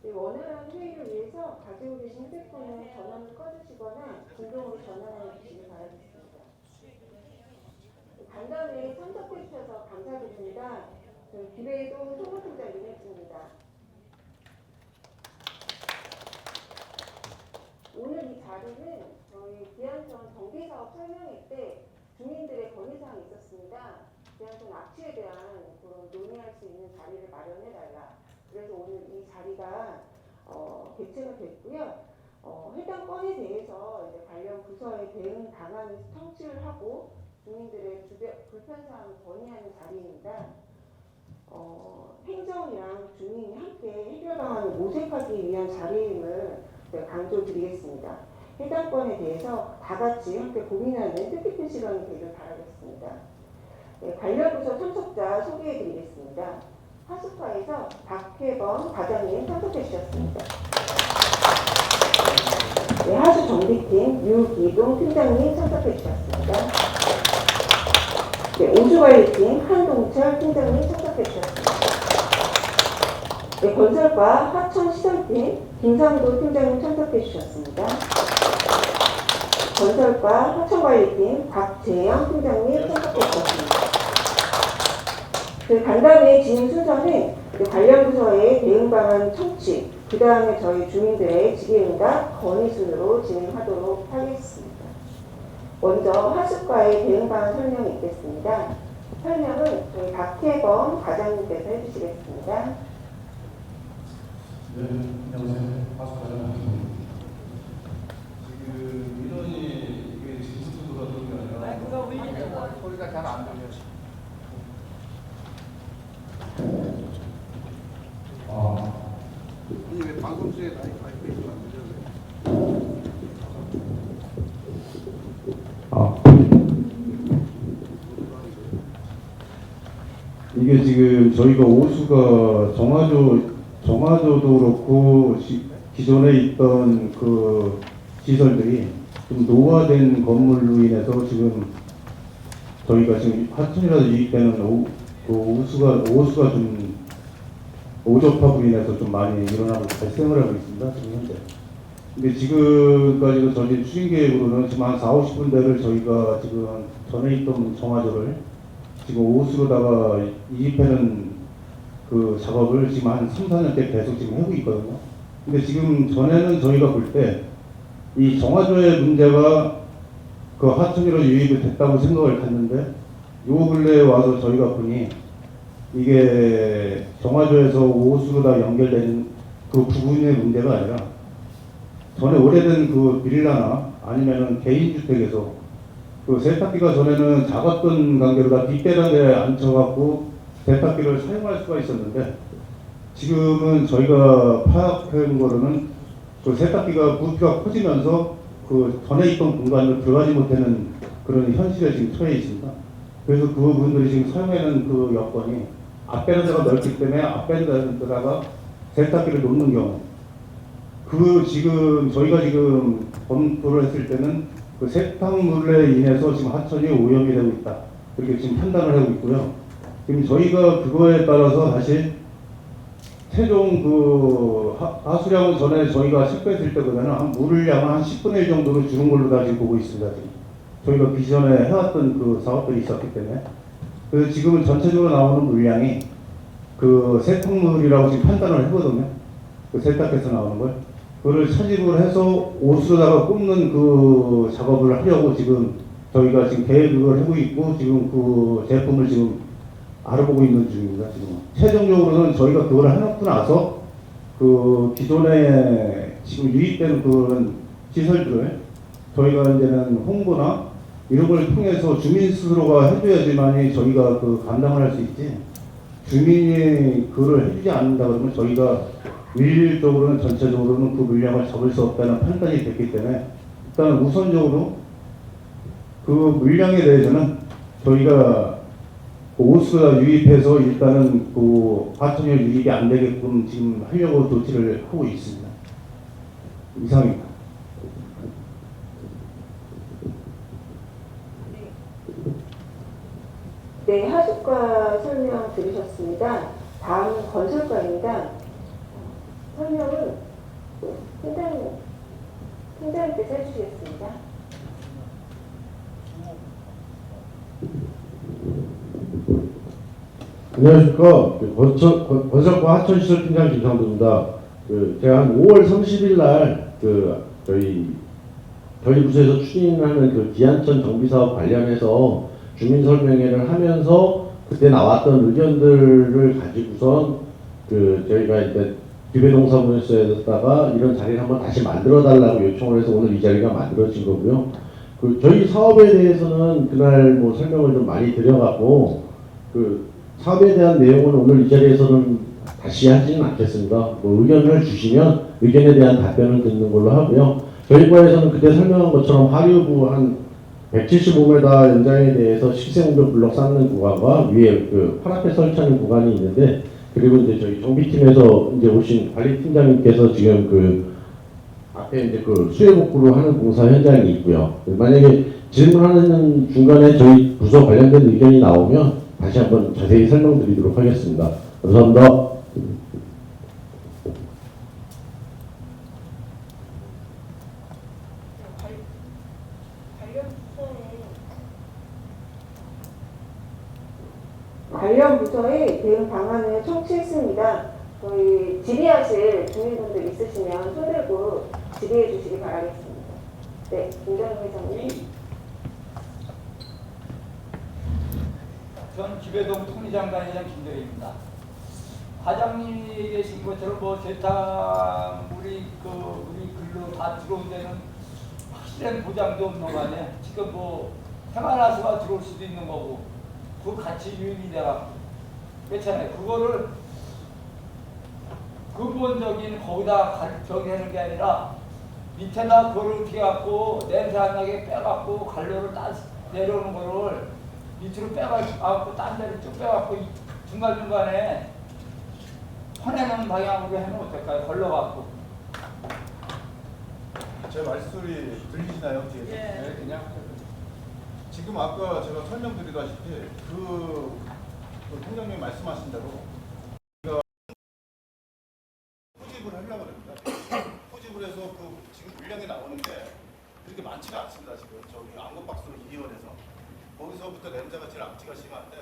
네, 원활한 회의를 위해서 가지고 계신 휴대폰은 전원을 꺼주시거나 진동으로 전환해 주시기 바라겠습니다. 간담회에 참석해 주셔서 감사드립니다. 김혜동 총무팀장님을 듭니다. 오늘 이 자리는 저희 기안천 정비사업 설명회 때 주민들의 건의사항이 있었습니다. 기안천 악취에 대한 그런 논의할 수 있는 자리를 마련해달라. 그래서 오늘 이 자리가 개최가 됐고요. 해당 건에 대해서 이제 관련 부서의 대응 방안을 청취를 하고 주민들의 불편사항을 건의하는 자리입니다. 행정이랑 주민이 함께 해결 방안을 모색하기 위한 자리임을 강조드리겠습니다. 해당 건에 대해서 다 같이 함께 고민하는 뜻깊은 시간이 되길 바라겠습니다. 네, 관련 부서 참석자 소개해드리겠습니다. 하수파에서 박혜범 과장님 참석해 주셨습니다. 네, 하수정비팀 유기동 팀장님 참석해 주셨습니다. 네, 우주관리팀 한동철 팀장님 참석해 주셨습니다. 네, 건설과 하천시설팀 김상도 팀장님 참석해 주셨습니다. 건설과 하천관리팀 박재영 팀장님 참석해 주셨습니다. 간담회 진행 순서는 관련 부서의 대응 방안 청취, 그 다음에 저희 주민들의 질의응답, 건의 순으로 진행하도록 하겠습니다. 먼저 하수과의 대응 방안 설명이 있겠습니다. 설명은 저희 박혜범 과장님께서 해주시겠습니다. 네, 안녕하세요. 하수과장 박혜범입니다. 지금 민원이 이게 진수보다 그런 게 아니라 소리가 잘 안 들려요. 이게 왜 방송국에 마이크 있으면 안 되죠? 이게 지금 저희가 오수가 정화조도 그렇고 기존에 있던 그 시설들이 좀 노화된 건물로 인해서 지금 저희가 지금 하천이라도 유입되는 오수가 좀 오적합으로 인해서 좀 많이 일어나고 발생을 하고 있습니다. 지금 현재. 근데 지금까지도 저희 추진 계획으로는 지금 한 40~50군데를 저희가 지금 전에 있던 정화조를 지금 오수로다가 이입하는 그 작업을 지금 한 3~4년째 계속 지금 하고 있거든요. 근데 지금 전에는 저희가 볼 때 이 정화조의 문제가 그 하천으로 유입이 됐다고 생각을 했는데 요 근래에 와서 저희가 보니 이게 정화조에서 오수로 다 연결된 그 부분의 문제가 아니라 전에 오래된 그 빌라나 아니면은 개인주택에서 그 세탁기가 전에는 작았던 관계로 다 뒷배란에 앉혀갖고 세탁기를 사용할 수가 있었는데 지금은 저희가 파악한 거로는 그 세탁기가 부피가 커지면서 그 전에 있던 공간으로 들어가지 못하는 그런 현실에 지금 처해 있습니다. 그래서 그 부분들이 지금 사용하는 그 여건이 앞베란다가 넓기 때문에 앞베란다에다가 세탁기를 놓는 경우 그 지금 저희가 지금 검토를 했을 때는 그 세탁물에 인해서 지금 하천이 오염이 되고 있다 그렇게 지금 판단을 하고 있고요. 지금 저희가 그거에 따라서 다시 최종 그 하수량은 전에 저희가 체크했을 때보다는 한 물량을 한 10분의 1 정도로 줄은 걸로 다시 보고 있습니다. 지금 저희가 기존에 해왔던 그 사업들이 있었기 때문에 그래서 지금은 전체적으로 나오는 물량이 그 세탁물이라고 지금 판단을 했거든요. 그 세탁해서 나오는 걸 그거를 차집을 해서 옷으로다가 꼽는 그 작업을 하려고 지금 저희가 지금 계획을 하고 있고 지금 그 제품을 지금 알아보고 있는 중입니다. 지금 최종적으로는 저희가 그걸 해놓고 나서 그 기존에 지금 유입되는 그런 시설들을 저희가 이제는 홍보나 이런 걸 통해서 주민 스스로가 해줘야지만이 저희가 그 감당을 할 수 있지 주민이 그걸 해주지 않는다 그러면 저희가 일률적으로는 전체적으로는 그 물량을 잡을 수 없다는 판단이 됐기 때문에 일단 우선적으로 그 물량에 대해서는 저희가 오수가 유입해서 일단은 그 하천이 유입이 안 되게끔 지금 하려고 조치를 하고 있습니다. 이상입니다. 네, 하수과 설명 들으셨습니다. 다음 건설과입니다. 설명은 팀장님께서 해주시겠습니다. 안녕하십니까. 건설과 하천시설팀장 김상도입니다. 제가 한 5월 30일 날 저희 부서에서 추진하는 기안천 정비사업 관련해서 주민설명회를 하면서 그때 나왔던 의견들을 가지고선 저희가 이제 기배동사무소에다가 이런 자리를 한번 다시 만들어 달라고 요청을 해서 오늘 이 자리가 만들어진 거고요. 저희 사업에 대해서는 그날 뭐 설명을 좀 많이 드려갖고 사업에 대한 내용은 오늘 이 자리에서는 다시 하지는 않겠습니다. 뭐 의견을 주시면 의견에 대한 답변을 듣는 걸로 하고요. 저희 과에서는 그때 설명한 것처럼 하류부 한 175m 연장에 대해서 식생온돌 블록 쌓는 구간과 위에 팔 앞에 설치하는 구간이 있는데, 그리고 이제 저희 정비팀에서 이제 오신 관리팀장님께서 지금 앞에 이제 수해 복구를 하는 공사 현장이 있고요. 만약에 질문하는 중간에 저희 부서 관련된 의견이 나오면 다시 한번 자세히 설명드리도록 하겠습니다. 감사합니다. 관련 부서의 대응 방안을 청취했습니다. 저희 질의하실 주민분들 있으시면 손 들고 질의해 주시기 바라겠습니다. 네, 김정희 회장님. 전 기배동 통리장단이장 김정희입니다. 과장님이 계신 것처럼 뭐 재탕물이 우리 글로 다 들어온 데는 확실한 보장도 없는 거 아니에요. 지금 뭐 생활하수가 들어올 수도 있는 거고 그 같이 유인이 돼가 그렇잖아요. 그거를 근본적인 거기다 저기 하는 게 아니라 밑에다 그거를 어떻게 갖고 냄새 안 나게 빼갖고 갈로를 따 내려오는 거를 밑으로 빼갖고 딴 데를 쭉 빼갖고 중간중간에 퍼내는 방향으로 하면 어떨까요? 걸러갖고. 제 말소리 들리시나요? 뒤에서? 네, 그냥. 지금 아까 제가 설명드리다시피 통장님 말씀하신 대로 우리가 포집을 하려고 합니다. 포집을 해서 지금 물량이 나오는데 그렇게 많지가 않습니다. 지금 저기 안국박수로 2원에서 거기서부터 냄새가 제일 악취가 심한데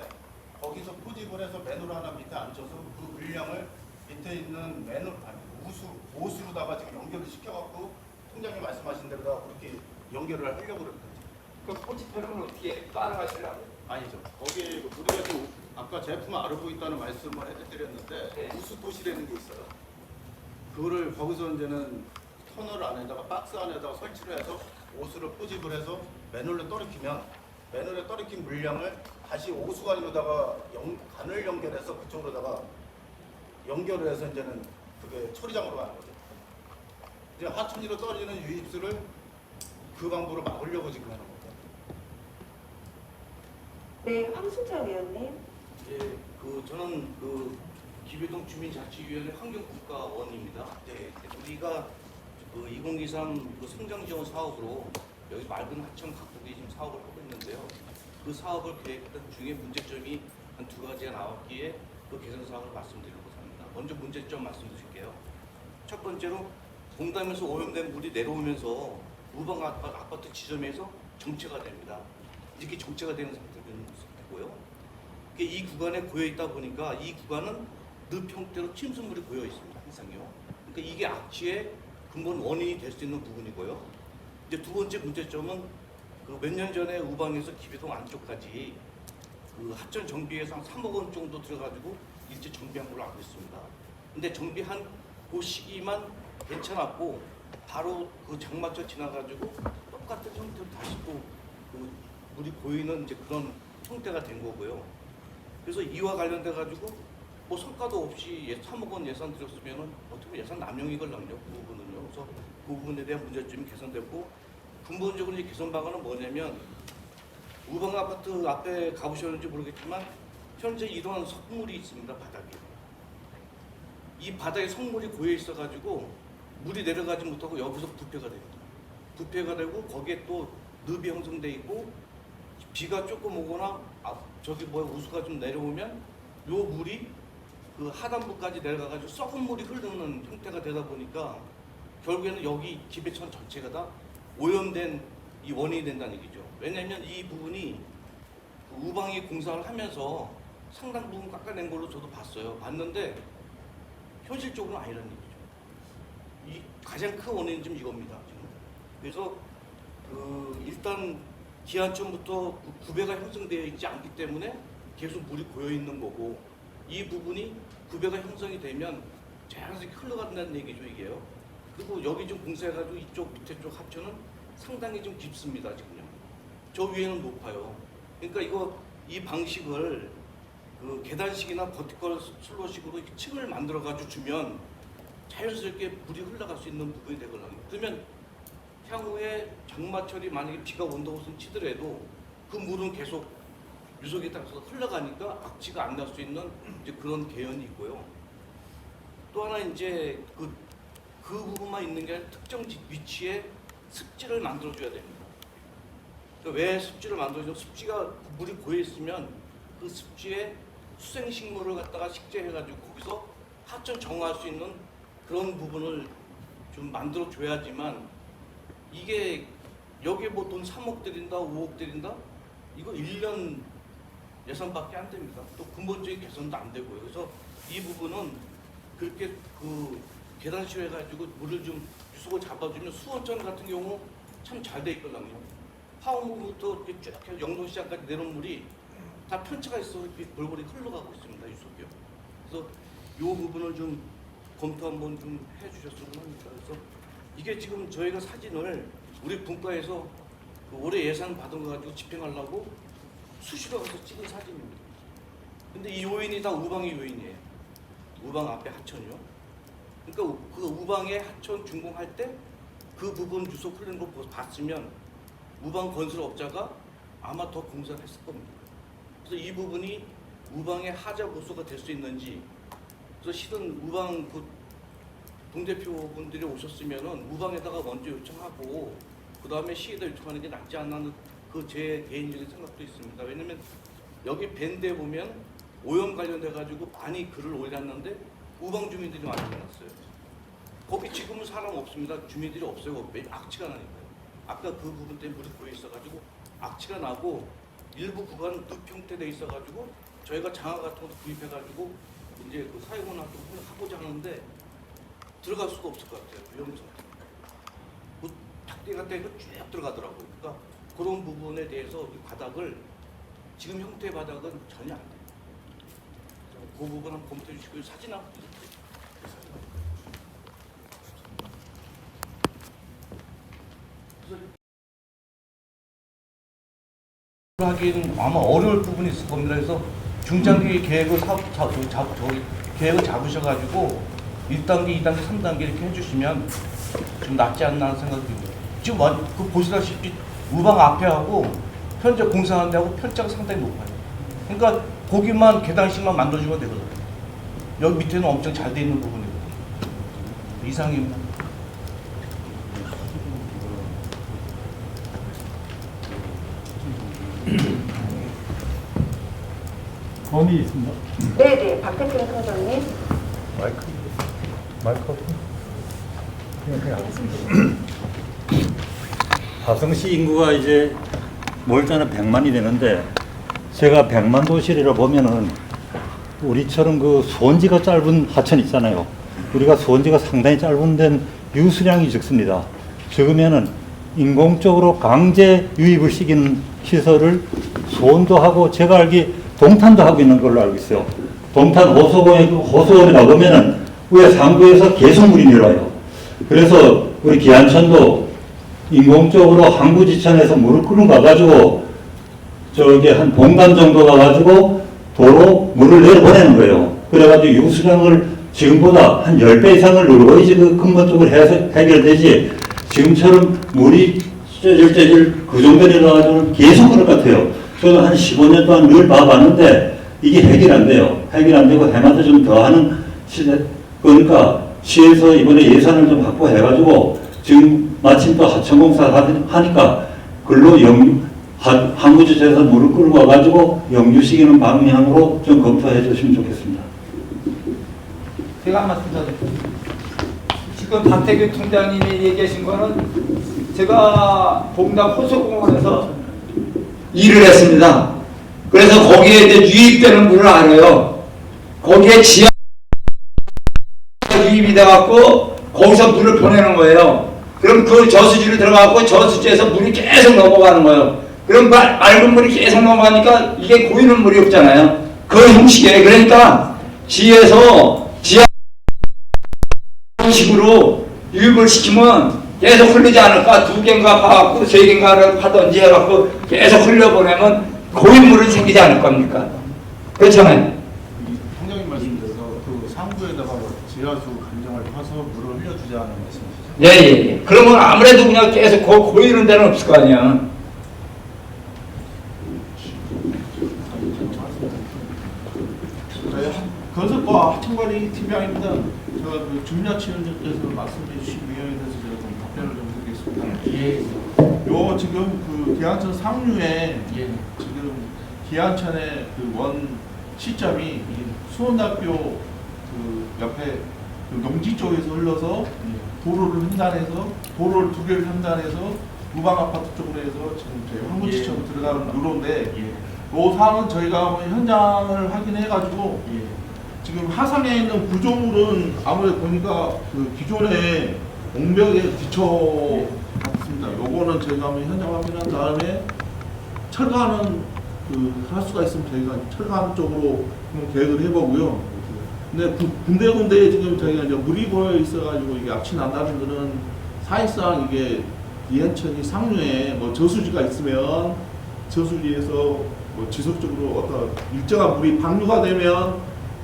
거기서 포집을 해서 맨홀 하나 밑에 앉혀서 그 물량을 밑에 있는 맨홀 오수로다가 지금 연결을 시켜갖고 통장님 말씀하신 대로 그렇게 연결을 하려고 그럽니다. 그 포집표는 어떻게 따라가시려고? 아니죠. 거기에 우리가 지금 아까 제품 알아보고 있다는 말씀을 해드렸는데 네. 우수도시라는 게 있어요. 그거를 거기서 이제는 터널 안에다가 박스 안에다가 설치를 해서 오수를 포집을 해서 맨홀로 떨어뜨리면 맨홀에 떨어뜨린 물량을 다시 오수관으로다가 관을 연결해서 그쪽으로다가 연결을 해서 이제는 그게 처리장으로 가는 거죠. 이제 하천지로 떨어지는 유입수를 그 방법으로 막으려고 지금 하는 겁니다. 네, 황순정 의원님. 예, 저는 기배동 주민자치위원회 환경국가원입니다. 네, 우리가 2023 성장지원 사업으로 여기 맑은 하천 각국이 지금 사업을 하고 있는데요. 그 사업을 계획했던 중에 문제점이 한 2가지가 나왔기에 그 개선 사업을 말씀드리려고 합니다. 먼저 문제점 말씀드릴게요. 첫 번째로 봉담에서 오염된 물이 내려오면서 우방 아파트 지점에서 정체가 됩니다. 이렇게 정체가 되는 상태고요. 이 구간에 고여 있다 보니까 이 구간은 늪 형태로 침수물이 고여 있습니다. 항상요. 그러니까 이게 악취의 근본 원인이 될 수 있는 부분이고요. 이제 두 번째 문제점은 몇 년 전에 우방에서 기배동 안쪽까지 하천 정비에서 한 3억 원 정도 들어가지고 일제 정비한 걸로 알고 있습니다. 근데 정비한 그 시기만 괜찮았고 바로 장마철 지나가지고 똑같은 형태로 다시 또 물이 고이는 이제 그런 형태가 된 거고요. 그래서 이와 관련돼 가지고 뭐 성과도 없이 3억 원 예산 들였으면은 어떻게 보면 예산 남용이 걸랑요. 그 부분은요. 그래서 그 부분에 대한 문제점이 개선됐고 근본적으로 이제 개선 방안은 뭐냐면 우방 아파트 앞에 가보셨는지 모르겠지만 현재 이런 석물이 있습니다. 바닥에. 이 바닥에 석물이 고여 있어 가지고 물이 내려가지 못하고 여기서 부패가 됩니다. 부패가 되고 거기에 또 늪이 형성돼 있고 비가 조금 오거나 우수가 좀 내려오면 요 물이 그 하단부까지 내려가가지고 썩은 물이 흐르는 형태가 되다 보니까 결국에는 여기 기배천 전체가 다 오염된 이 원인이 된다는 얘기죠. 왜냐하면 이 부분이 우방이 공사를 하면서 상당 부분 깎아낸 걸로 저도 봤는데 현실적으로는 아니라는 얘기죠. 이 가장 큰 원인은 지금 이겁니다. 지금. 그래서 일단 기한천부터 구배가 형성되어 있지 않기 때문에 계속 물이 고여 있는 거고, 이 부분이 구배가 형성이 되면 자연스럽게 흘러간다는 얘기죠, 이게요. 그리고 여기 좀 공사해가지고 이쪽 밑에 쪽 하천은 상당히 좀 깊습니다, 지금요. 저 위에는 높아요. 그러니까 이 방식을 그 계단식이나 버티컬 슬로식으로 층을 만들어가지고 주면 자연스럽게 물이 흘러갈 수 있는 부분이 되거든요. 그러면 향후에 장마철이 만약에 비가 온다고 치더라도 그 물은 계속 유속에 따라서 흘러가니까 악취가 안 날 수 있는 이제 그런 개연이 있고요. 또 하나 이제 그 부분만 있는 게 아니라 특정 위치에 습지를 만들어줘야 됩니다. 그러니까 왜 습지를 만들어주냐면 습지가 물이 고여 있으면 그 습지에 수생식물을 갖다가 식재해가지고 거기서 하천 정화할 수 있는 그런 부분을 좀 만들어줘야지만, 이게 여기에 뭐 돈 3억 들인다 5억 들인다 이거 1년 예산밖에 안 됩니다. 또 근본적인 개선도 안 되고요. 그래서 이 부분은 그렇게 그 계단식으로 해가지고 물을 좀 유속을 잡아주면 수원천 같은 경우 참 잘 돼 있거든요. 하원부부터 쭉 해서 영동시장까지 내려온 물이 다 편차가 있어서 골고루 흘러가고 있습니다. 유속이요. 그래서 이 부분을 좀 검토 한번 좀 해주셨으면 합니다. 그래서 이게 지금 저희가 사진을 우리 분과에서 그 올해 예산 받은 거 가지고 집행하려고 수시로 가서 찍은 사진입니다. 근데 이 요인이 다 우방의 요인이에요. 우방 앞에 하천이요. 그러니까 그 우방에 하천 준공할 때 그 부분 유속 흐르는 거 봤으면 우방 건설업자가 아마 더 공사를 했을 겁니다. 그래서 이 부분이 우방의 하자 보수가 될 수 있는지, 그래서 실은 우방 그 동대표분들이 오셨으면은 우방에다가 먼저 요청하고 그 다음에 시에다 요청하는 게 낫지 않나는 그 제 개인적인 생각도 있습니다. 왜냐면 여기 밴드에 보면 오염 관련돼 가지고 많이 글을 올렸는데 우방 주민들이 많이 올렸어요. 거기 지금은 사람 없습니다. 주민들이 없어요. 매일 악취가 나니까요. 아까 그 부분 때문에 물이 고여 있어가지고 악취가 나고 일부 구간 늪 형태돼 있어가지고 저희가 장화 같은 것도 구입해가지고 이제 그 사용을 하고자 하는데 들어갈 수가 없을 것 같아요. 위험성. 뭐 탁대 같은 데서 쭉 들어가더라고요. 그러니까 그런 부분에 대해서 이 바닥을 지금 형태의 바닥은 전혀 안 돼요. 그 부분 한번 검토해 주시고 사진 한번 하기는 아마 어려울 부분이 있을 겁니다. 그래서 중장기 계획을 계획을 잡으셔가지고 1단계, 2단계, 3단계 이렇게 해주시면 좀 낫지 않나 하는 생각이 듭니다. 지금 그 보시다시피 우방 앞에 하고 현재 공사하는 데하고 편차가 상당히 높아요. 그러니까 거기만 계단식만 만들어주면 되거든요. 여기 밑에는 엄청 잘 돼 있는 부분이거든요. 이상입니다. 건의 있습니다. 네네, 박태경 소장님. 마이크. 화성시 인구가 이제 몰자는 100만이 되는데, 제가 100만 도시를 보면은 우리처럼 그 수온지가 짧은 하천 있잖아요. 우리가 수온지가 상당히 짧은 데는 유수량이 적습니다. 적으면은 인공적으로 강제 유입을 시키는 시설을 수온도 하고, 제가 알기 동탄도 하고 있는 걸로 알고 있어요. 동탄 호수원에 나가면은 위에 상부에서 계속 물이 내려와요. 그래서 우리 기안천도 인공적으로 항구지천에서 물을 끌고 가가지고 저기 한 봉단 정도 가가지고 도로 물을 내려보내는 거예요. 그래가지고 유수량을 지금보다 한 10배 이상을 늘어야지 그 근본적으로 해결되지, 지금처럼 물이 째질 그 정도 내려가지고는 계속 그럴 것 같아요. 저도 한 15년 동안 늘 봐봤는데 이게 해결 안 돼요. 해결 안 되고 해마다 좀 더 하는 시대. 그러니까 시에서 이번에 예산을 좀 확보해가지고 지금 마침 또 하천공사 하니까 글로 항구지체에서 물을 끌고 와가지고 영유시키는 방향으로 좀 검토해 주시면 좋겠습니다. 제가 한 말씀 더 드릴게요. 지금 박태규 통장님이 얘기하신 거는 제가 봉담 호수공원에서 일을 했습니다. 그래서 거기에 이제 유입되는 물을 알아요. 거기에 지하 유입이 돼갖고 거기서 물을 보내는 거예요. 그럼 그 저수지로 들어가고 저수지에서 물이 계속 넘어가는 거예요. 그럼 맑은 물이 계속 넘어가니까 이게 고이는 물이 없잖아요. 그 형식이에요. 그러니까 지에서 지하 식으로 유입을 시키면 계속 흘리지 않을까? 2개인가 파갖고 3개인가를 파든지 해갖고 계속 흘려보내면 고인 물은 생기지 않을 겁니까? 그렇잖아요. 통장님 말씀대로 그 상부에다가 지하수 감정을 파서 물을 흘려주자는 말씀이시죠? 예. 그러면 아무래도 그냥 계속 고이는 데는 없을 거 아니야. 건설과 하천관리 팀장입니다. 제가 그 준야치원장께서 말씀해 주신 내용에 대해서 제가 좀 답변을 좀 드리겠습니다. 요 지금 그 기안천 상류에 지금 기안천의 그 원 시점이 수원대학교 그 옆에 그 용지 쪽에서 흘러서 도로를 횡단해서 도로를 2개를 횡단해서 무방 아파트 쪽으로 해서 지금 저희 황군시청으로 들어가는 루로인데 요 사항은 저희가 한번 현장을 확인해가지고 지금 하상에 있는 구조물은 아무래도 보니까 그 기존의 옹벽에 기초 같습니다. 요거는 저희가 한번 현장 확인한 다음에 철거하는 그 할 수가 있으면 저희가 철거하는 쪽으로 한번 계획을 해보고요. 근데 군데군데 지금 저희가 이제 물이 고여 있어가지고 이게 악취 난다는 거는 사실상 이게 기안천이 상류에 뭐 저수지가 있으면 저수지에서 뭐 지속적으로 어떤 일정한 물이 방류가 되면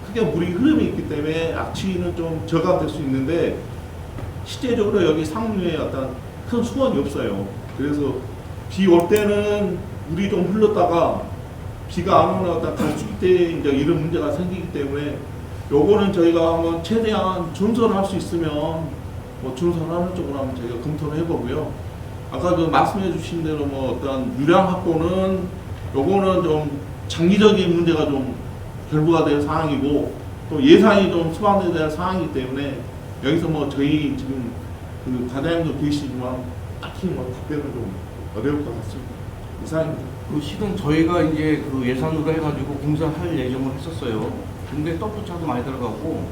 크게 물이 흐름이 있기 때문에 악취는 좀 저감될 수 있는데 실제적으로 여기 상류에 어떤 큰 수원이 없어요. 그래서 비 올 때는 물이 좀 흘렀다가 비가 안 오는 어떤 갈수기 때 이제 이런 문제가 생기기 때문에 요거는 저희가 한번 최대한 준선할 수 있으면 뭐 준선하는 쪽으로 한번 저희가 검토를 해보고요. 아까 그 말씀해 주신 대로 뭐 어떤 유량 확보는 요거는 좀 장기적인 문제가 좀 결부가 될 사항이고 또 예산이 좀 수반돼야 될 사항이기 때문에 여기서 뭐 저희 지금 그 과장님도 계시지만 딱히 뭐 답변은 좀 어려울 것 같습니다. 이상입니다. 그 실은 저희가 이제 그 예산으로 해가지고 공사할 예정을 했었어요. 근데 떡부차도 많이 들어가고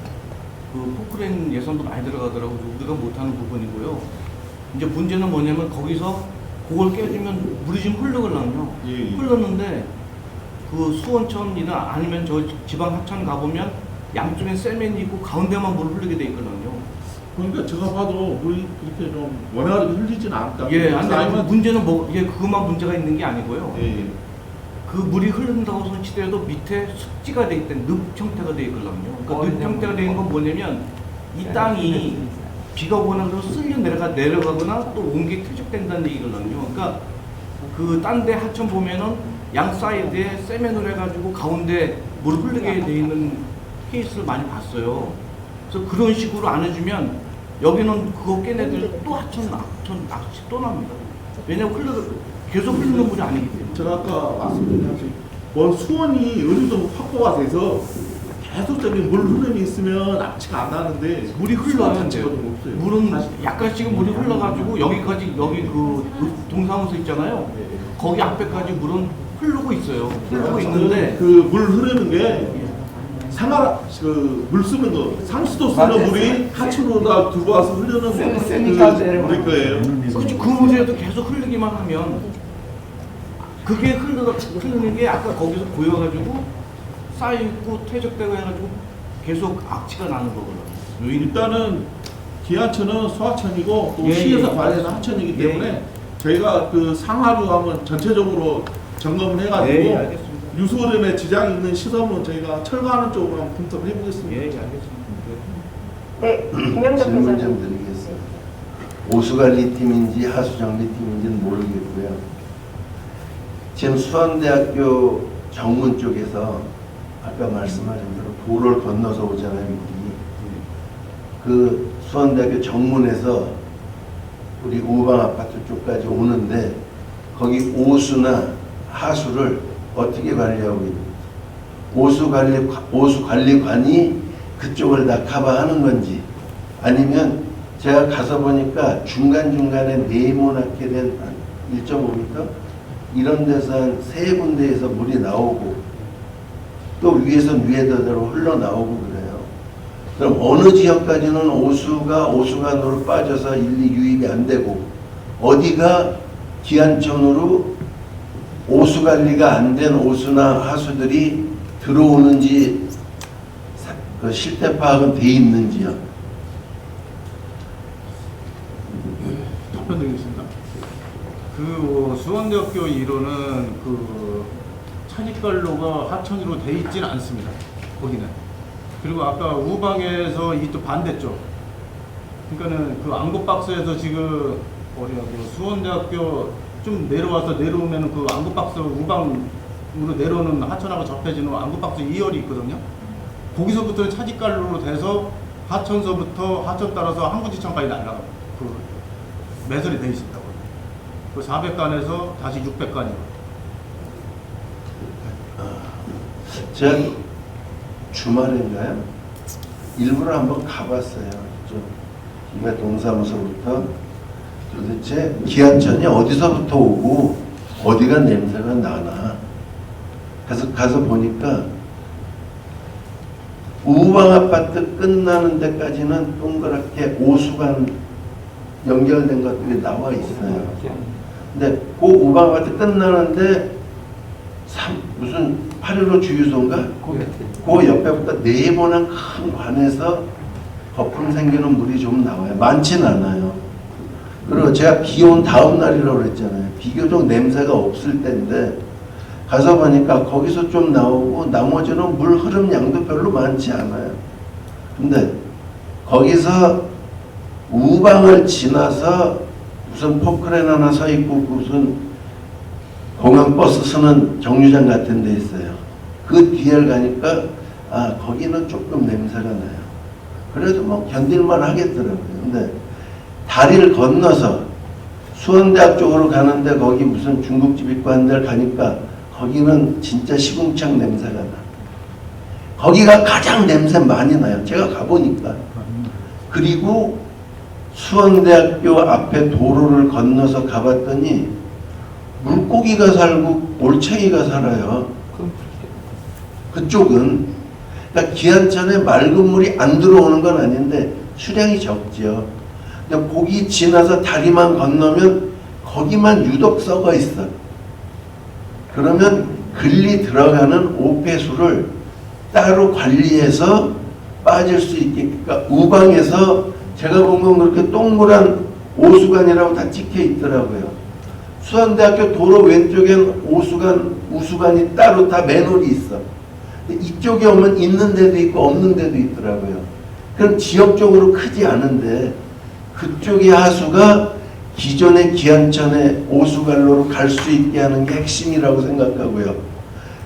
그 포크레인 예산도 많이 들어가더라고요. 우리가 못하는 부분이고요. 이제 문제는 뭐냐면 거기서 그걸 깨주면 물이 좀 흐르거든요. 흘렀는데 그 수원천이나 아니면 저 지방 하천 가보면 양쪽에 세면이 있고 가운데만 물 흐르게 돼 있거든요. 그러니까 제가 봐도 물이 그렇게 좀 원활하게 흘리지는 않다. 예, 아니 문제는 뭐 이게 그것만 문제가 있는 게 아니고요. 예. 그 물이 흐른다고 손치더라도 밑에 습지가 돼 있던 늪 형태가 돼 있거든요. 그러니까 늪 형태가 돼 있는 건 뭐냐면 이 땅이 비가 오거나 그래서 쓸려 내려가거나 또 온게 퇴적된다는 얘기거든요. 그러니까 그 딴 데 하천 보면은 양 사이드에 세면을 해가지고 가운데 물 흐르게 돼 있는 케이스를 많이 봤어요. 그래서 그런 식으로 안 해주면 여기는 그거 깨내들 또 하천 낚시 또 납니다. 왜냐면 계속 흐르는 물이 아니기 때문에. 제가 아까 말씀드린 원 수원이 어느 정도 확보가 돼서 계속적인 물 흐름이 있으면 악취가 안 나는데 물이 흘러요. 자체가 좀 없어요. 물은 약간씩은 물이 흘러가지고 여기까지 여기 그 동사무소 있잖아요. 거기 앞에까지 물은 흐르고 있어요. 흐르고 있는데 그 물 흐르는 게 물 쓰는 거 상수도 쓰는 물이 하천으로 들어와서 흐르는 물일 거예요. 그렇지 그 물이라도 계속 흐르기만 하면 그게 흐르는 게 아까 거기서 고여가지고 쌓이고 퇴적되고 해가지고 계속 악취가 나는 거거든요. 일단은 기하천은 소하천이고 또 예, 시에서 예. 관리하는 하천이기 때문에 저희가 그 상하류 한번 전체적으로 점검을 해가지고 예, 알겠습니다. 유소름에 지장이 있는 시설은 저희가 철거하는 쪽으로 한번 검토를 해보겠습니다. 예, 알겠습니다. 네, 김영정 질문 회장님. 좀 드리겠습니다. 오수관리팀인지 하수정비팀인지는 모르겠고요. 지금 수원대학교 정문 쪽에서 아까 말씀하신 대로 도로를 건너서 오잖아요. 물이. 그 수원대학교 정문에서 우리 우방아파트 쪽까지 오는데 거기 오수나 하수를 어떻게 관리하고 있는지 오수관리관이 그쪽을 다 커버하는 건지, 아니면 제가 가서 보니까 중간중간에 네모나게 된 1.5m 이런 데서 한 3군데에서 물이 나오고 또 위에서 위에더대로 흘러나오고 그래요. 그럼 어느 지역까지는 오수관으로 빠져서 일리 유입이 안 되고, 어디가 기한천으로 오수관리가 안 된 오수나 하수들이 들어오는지 그 실태 파악은 돼 있는지요? 답변 드리겠습니다. 그 수원대학교 이론은 그 차직관로가 하천으로 돼 있지는 않습니다. 거기는. 그리고 아까 우방에서 이 또 반대쪽. 그러니까는 그 안구박스에서 지금 그 수원대학교 좀 내려오면은 그 안구박스 우방으로 내려오는 하천하고 접해지는 안구박스 2열이 있거든요. 거기서부터는 차직관로로 돼서 하천서부터 하천 따라서 항구지천까지 날아가요. 그 매설이 돼 있었다고. 그 400간에서 다시 600간이요. 제가 주말인가요? 일부러 한번 가봤어요. 김해 동사무소부터 도대체 기한천이 어디서부터 오고 어디가 냄새가 나나. 그래서 가서 보니까 우방 아파트 끝나는 데까지는 동그랗게 오수관 연결된 것들이 나와 있어요. 근데 그 우방 아파트 끝나는데 무슨 8.15 주유소인가? 그 옆에부터 네모난 큰 관에서 거품 생기는 물이 좀 나와요. 많진 않아요. 그리고 제가 비 온 다음 날이라고 그랬잖아요. 비교적 냄새가 없을 때인데 가서 보니까 거기서 좀 나오고 나머지는 물 흐름 양도 별로 많지 않아요. 근데 거기서 우방을 지나서 무슨 포크레인 하나 서 있고 무슨 공항버스 쓰는 정류장 같은 데 있어요. 그 뒤에 가니까 거기는 조금 냄새가 나요. 그래도 뭐 견딜만 하겠더라고요. 근데 다리를 건너서 수원대학 쪽으로 가는데 거기 무슨 중국집 있고 한 데를 가니까 거기는 진짜 시궁창 냄새가 나. 거기가 가장 냄새 많이 나요. 제가 가보니까. 그리고 수원대학교 앞에 도로를 건너서 가봤더니 물고기가 살고 올챙이가 살아요. 그쪽은. 그러니까 기한천에 맑은 물이 안 들어오는 건 아닌데 수량이 적죠. 근데 거기 지나서 다리만 건너면 거기만 유독 썩어 있어. 그러면 글리 들어가는 오폐수를 따로 관리해서 빠질 수 있게, 그러니까 우방에서 제가 본 건 그렇게 동그란 오수관이라고 다 찍혀 있더라고요. 수원대학교 도로 왼쪽엔 우수관이 따로 다 맨홀이 있어. 이쪽에 오면 있는 데도 있고 없는 데도 있더라고요. 그럼 지역적으로 크지 않은데 그쪽의 하수가 기존의 기한천의 오수관로로 갈 수 있게 하는 게 핵심이라고 생각하고요.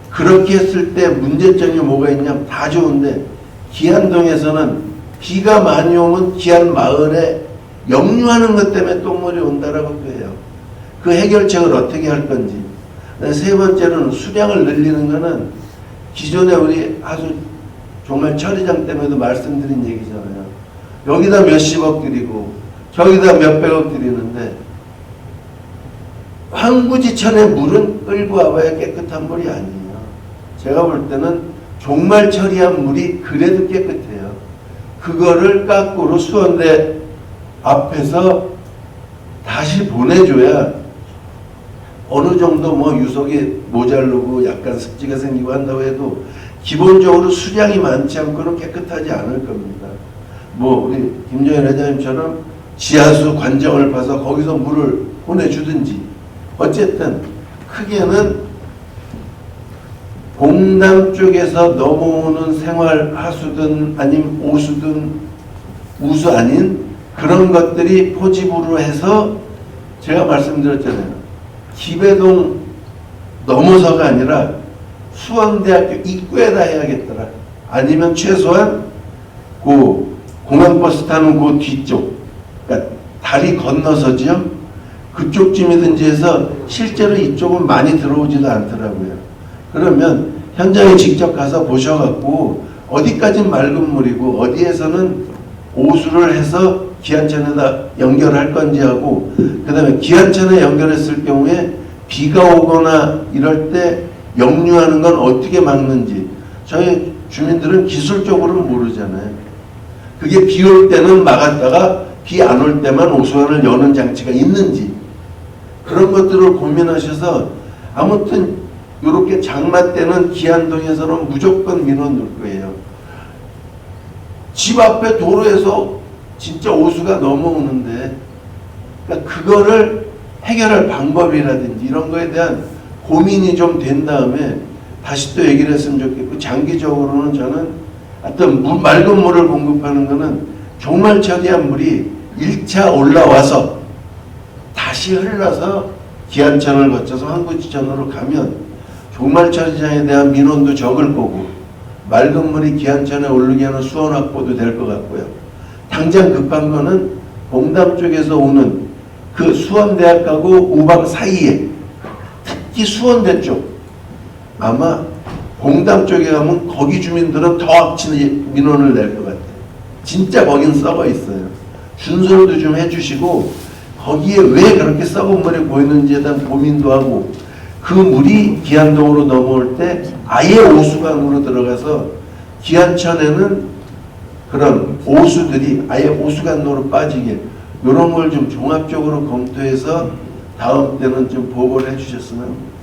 그렇게 했을 때 문제점이 뭐가 있냐면 다 좋은데 기한동에서는 비가 많이 오면 기한 마을에 역류하는 것 때문에 똥물이 온다라고 해요. 그 해결책을 어떻게 할 건지. 세 번째로는 수량을 늘리는 거는 기존에 우리 하수 정말 처리장 때문에도 말씀드린 얘기잖아요. 여기다 몇십억 들이고 저기다 몇백억 들이는데 황구지천의 물은 끌고 와봐야 깨끗한 물이 아니에요. 제가 볼 때는 종말 처리한 물이 그래도 깨끗해요. 그거를 거꾸로 수원대 앞에서 다시 보내줘야 어느 정도 뭐 유속이 모자르고 약간 습지가 생기고 한다고 해도 기본적으로 수량이 많지 않고는 깨끗하지 않을 겁니다. 뭐 우리 김정일 회장님처럼 지하수 관정을 봐서 거기서 물을 보내주든지 어쨌든 크게는 봉담 쪽에서 넘어오는 생활 하수든 아니면 오수든 우수 아닌 그런 것들이 포집으로 해서 제가 말씀드렸잖아요. 기배동 넘어서가 아니라 수원대학교 입구에다 해야겠더라. 아니면 최소한 그 공항버스 타는 그 뒤쪽, 그러니까 다리 건너서죠. 그쪽쯤이든지 해서 실제로 이쪽은 많이 들어오지도 않더라고요. 그러면 현장에 직접 가서 보셔갖고 어디까지 맑은 물이고 어디에서는 오수를 해서 기한천에다 연결할 건지 하고, 그 다음에 기한천에 연결했을 경우에 비가 오거나 이럴 때 역류하는 건 어떻게 막는지 저희 주민들은 기술적으로는 모르잖아요. 그게 비 올 때는 막았다가 비 안 올 때만 오수관을 여는 장치가 있는지, 그런 것들을 고민하셔서 아무튼 이렇게 장마 때는 기안동에서는 무조건 민원 넣을 거예요. 집 앞에 도로에서 진짜 오수가 넘어오는데, 그러니까 그거를 해결할 방법이라든지 이런 거에 대한 고민이 좀 된 다음에 다시 또 얘기를 했으면 좋겠고, 장기적으로는 저는 어떤 맑은 물을 공급하는 거는 종말 처리한 물이 1차 올라와서 다시 흘러서 기안천을 거쳐서 환구지천으로 가면 종말 처리장에 대한 민원도 적을 거고, 맑은 물이 기안천에 오르게 하는 수원 확보도 될 것 같고요. 당장 급한 거는 봉담 쪽에서 오는 그 수원대학하고 우방 사이에, 특히 수원대 쪽, 아마 봉담 쪽에 가면 거기 주민들은 더 합치는 민원을 낼 것 같아요. 진짜 거긴 썩어 있어요. 준설도 좀 해주시고, 거기에 왜 그렇게 썩은 물이 보이는지에 대한 고민도 하고, 그 물이 기안동으로 넘어올 때 아예 오수관으로 들어가서 기안천에는 그런 오수들이 아예 오수관으로 빠지게, 이런 걸 좀 종합적으로 검토해서 다음 때는 좀 보고를 해주셨으면.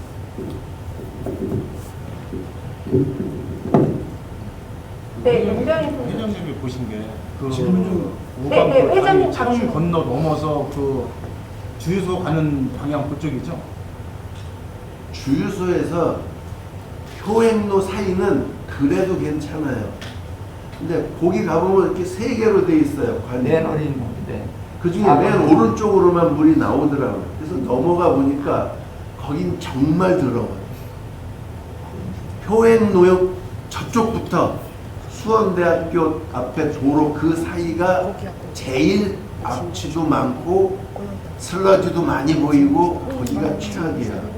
네, 윤정희 선생님. 회장님이 보신 게그 네, 회장님 천 방금. 건너 넘어서 그 주유소 가는 방향 그쪽이죠? 주유소에서 효행로 사이는 그래도 괜찮아요. 근데 거기 가보면 이렇게 세 개로 돼 있어요. 관이. 내너리 있는데. 그 중에 맨 오른쪽으로만 물이 나오더라고요. 그래서 넘어가 보니까 거긴 정말 더러워요. 효행로역 저쪽부터 수원대학교 앞에 도로 그 사이가 제일 악취도 많고 슬러지도 많이 보이고 거기가 최악이야.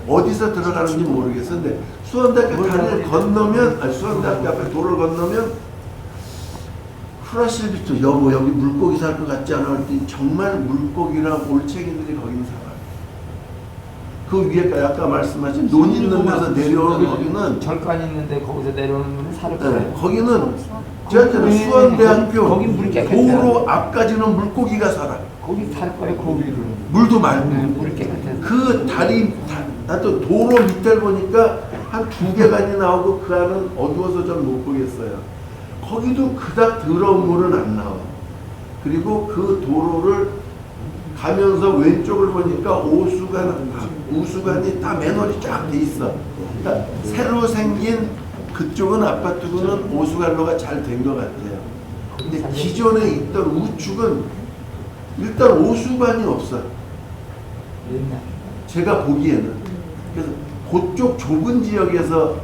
어디서 들어가는지 모르겠어. 근데 수원대학교 다리를 건너면, 아니 수원대학교 앞에 도로를 건너면 프라실비트 여보 여기 물고기 살 것 같지 않아? 할 때 정말 물고기랑 올챙이들이 거기는 살아요. 그 위에 아까 말씀하신 논 있는 데서 내려오는 거기는 절간 있는데 거기서 내려오는 분은 살을 거예요. 네, 거기는 제가 수원대학교 거기 물이 깨끗해요. 도로 앞까지는 물고기가 살아. 거기 살 거예요. 그 위로. 물도 맑고. 물이 깨끗해서. 그 다리, 나도 도로 밑을 보니까 한 2개간이 나오고 그 안은 어두워서 전 못 보겠어요. 거기도 그닥 더러운 물은 안 나와. 그리고 그 도로를 가면서 왼쪽을 보니까 우수관이 다 매너리 쫙 돼 있어. 그러니까 새로 생긴 그쪽은 아파트구는 오수관로가 잘 된 것 같아요. 근데 기존에 있던 우측은 일단 오수관이 없어요. 제가 보기에는. 그래서 그쪽 좁은 지역에서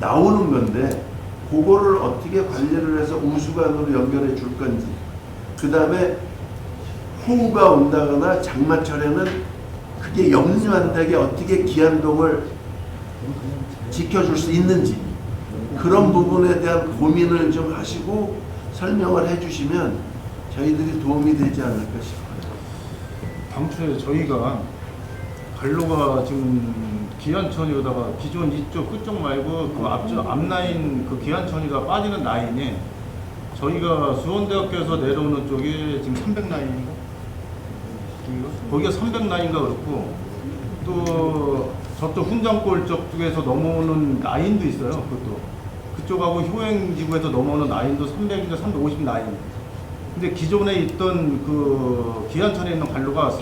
나오는 건데 그거를 어떻게 관리를 해서 우수관으로 연결해 줄 건지, 그 다음에 호우가 온다거나 장마철에는 그게 역류한다게 어떻게 기안동을 지켜줄 수 있는지, 그런 부분에 대한 고민을 좀 하시고 설명을 해주시면 저희들이 도움이 되지 않을까 싶어요. 당초에 저희가 관로가 지금 기안천이다가 기존 이쪽 끝쪽 말고 그 앞라인 그 기안천이가 빠지는 라인이 저희가 수원대학교에서 내려오는 쪽이 지금 300라인인가? 거기가 300라인인가 그렇고, 또 저쪽 훈장골 쪽에서 넘어오는 라인도 있어요. 그것도 그쪽하고 효행지구에서 넘어오는 라인도 300인가 350 라인. 근데 기존에 있던 그 기안천에 있는 관로가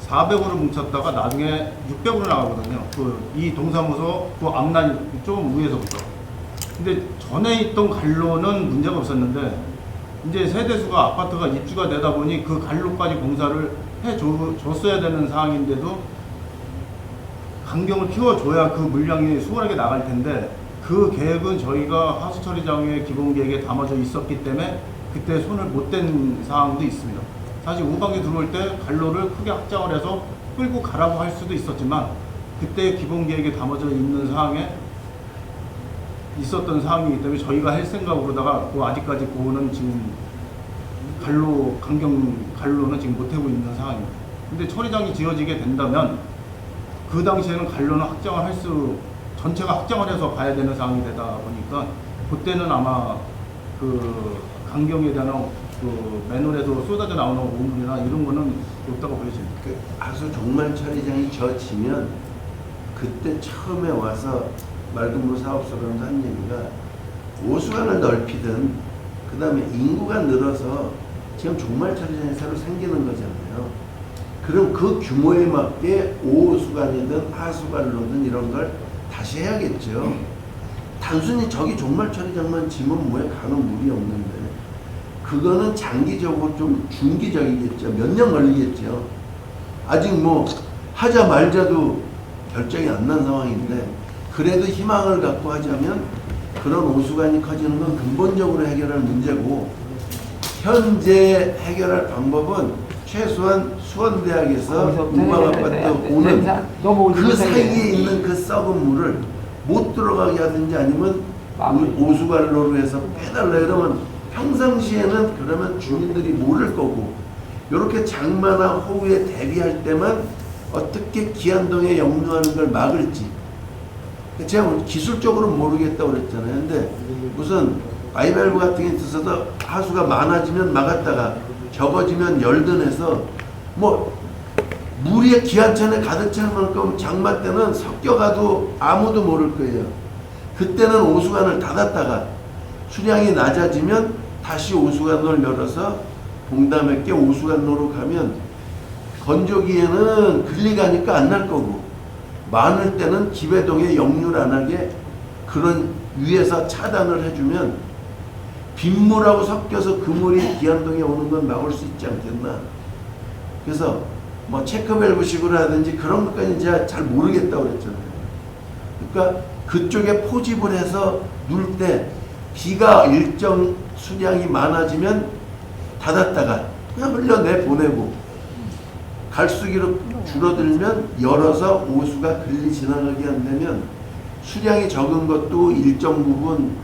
400으로 뭉쳤다가 나중에 600으로 나가거든요. 이 동사무소 그 앞라인 좀 위에서부터. 근데 전에 있던 관로는 문제가 없었는데 이제 세대수가 아파트가 입주가 되다 보니 그 관로까지 공사를 해줬어야 되는 상황인데도 간경을 키워줘야 그 물량이 수월하게 나갈 텐데, 그 계획은 저희가 하수처리장의 기본계획에 담아져 있었기 때문에 그때 손을 못 댄 상황도 있습니다. 사실 우방에 들어올 때 관로를 크게 확장을 해서 끌고 가라고 할 수도 있었지만 그때 기본계획에 담아져 있는 상황에 있었던 사항이기 때문에 저희가 할 생각으로다가 아직까지 그거는 지금 갈로는 지금 못하고 있는 상황입니다. 근데 처리장이 지어지게 된다면 그 당시에는 갈로는 전체가 확장을 해서 가야 되는 상황이 되다 보니까 그때는 아마 그 강경에 대한 그 맨홀에서 쏟아져 나오는 오물이나 이런 거는 없다고 보여집니다. 그 하수 종말 처리장이 져지면 그때 처음에 와서 맑은물 사업소로서 한 얘기가 오수관을 넓히든 그 다음에 인구가 늘어서 지금 종말 처리장이 새로 생기는 거잖아요. 그럼 그 규모에 맞게 오수관이든 하수관로든 이런 걸 다시 해야겠죠. 단순히 저기 종말 처리장만 지면 뭐에 가는 물이 없는데 그거는 장기적으로 좀 중기적이겠죠. 몇 년 걸리겠죠. 아직 뭐 하자 말자도 결정이 안 난 상황인데 그래도 희망을 갖고 하자면 그런 오수관이 커지는 건 근본적으로 해결할 문제고 현재 해결할 방법은 최소한 수원대학에서 문방아파트 오는 그 사이에 있는 그 썩은 물을 못 들어가게 하든지 아니면 오수관로로 해서 빼달라 이러면 평상시에는 그러면 주민들이 모를 거고 이렇게 장마나 호우에 대비할 때만 어떻게 기안동에 역류하는 걸 막을지 제가 기술적으로 모르겠다고 그랬잖아요. 근데 무슨 아이밸브 같은 게 있어서 하수가 많아지면 막았다가 적어지면 열든해서 뭐 물이 기안천에 가득 차는 만큼 장마 때는 섞여가도 아무도 모를 거예요. 그때는 오수관을 닫았다가 수량이 낮아지면 다시 오수관로를 열어서 봉담했게 오수관로로 가면 건조기에는 근리가니까 안 날 거고 많을 때는 기배동에 역류를 안 하게 그런 위에서 차단을 해주면 빗물하고 섞여서 그 물이 기안동에 오는 건 막을 수 있지 않겠나. 그래서 뭐 체크밸브식으로 하든지 그런 것까지는 제가 잘 모르겠다고 그랬잖아요. 그러니까 그쪽에 포집을 해서 누를 때 비가 일정 수량이 많아지면 닫았다가 그냥 흘려내보내고 갈수기로 줄어들면 열어서 오수가 글리 지나가게 안 되면 수량이 적은 것도 일정 부분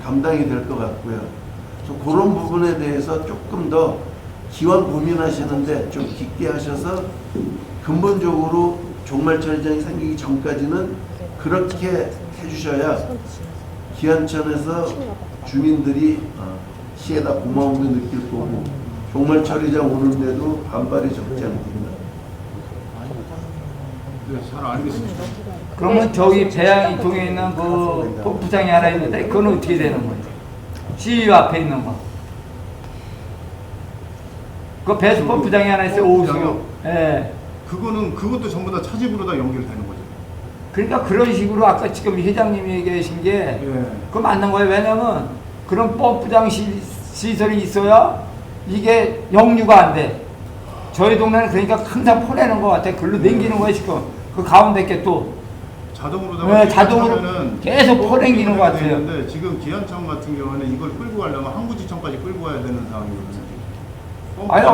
감당이 될 것 같고요. 그래서 그런 부분에 대해서 조금 더 기왕 고민하시는데 좀 깊게 하셔서 근본적으로 종말 처리장이 생기기 전까지는 그렇게 해주셔야 기안천에서 주민들이 시에다 고마움도 느낄 거고 종말 처리장 오는데도 반발이 적지 않습니다. 네, 잘 알겠습니다. 그러면 저기 배양이 동에 있는 그 펌프장이 하나 있는데 그건 어떻게 되는 거예요? CU 앞에 있는 거. 그 배수 펌프장이 하나 있어요. 오수요. 예. 그것도 전부 다 차집으로 다 연결되는 거죠. 그러니까 그런 식으로 아까 지금 회장님이 얘기하신 게 그거 맞는 거예요. 왜냐면 그런 펌프장 시설이 있어야 이게 역류가 안 돼. 저희 동네는 그러니까 항상 퍼내는 것 같아. 글로 당기는 거예요 지금. 그 가운데 게 또 자동으로 자동으로 계속 퍼내기는 것 같아요. 근데 지금 기안천 같은 경우는 이걸 끌고 가려면 항구지청까지 끌고 가야 되는 상황이거든요. 아니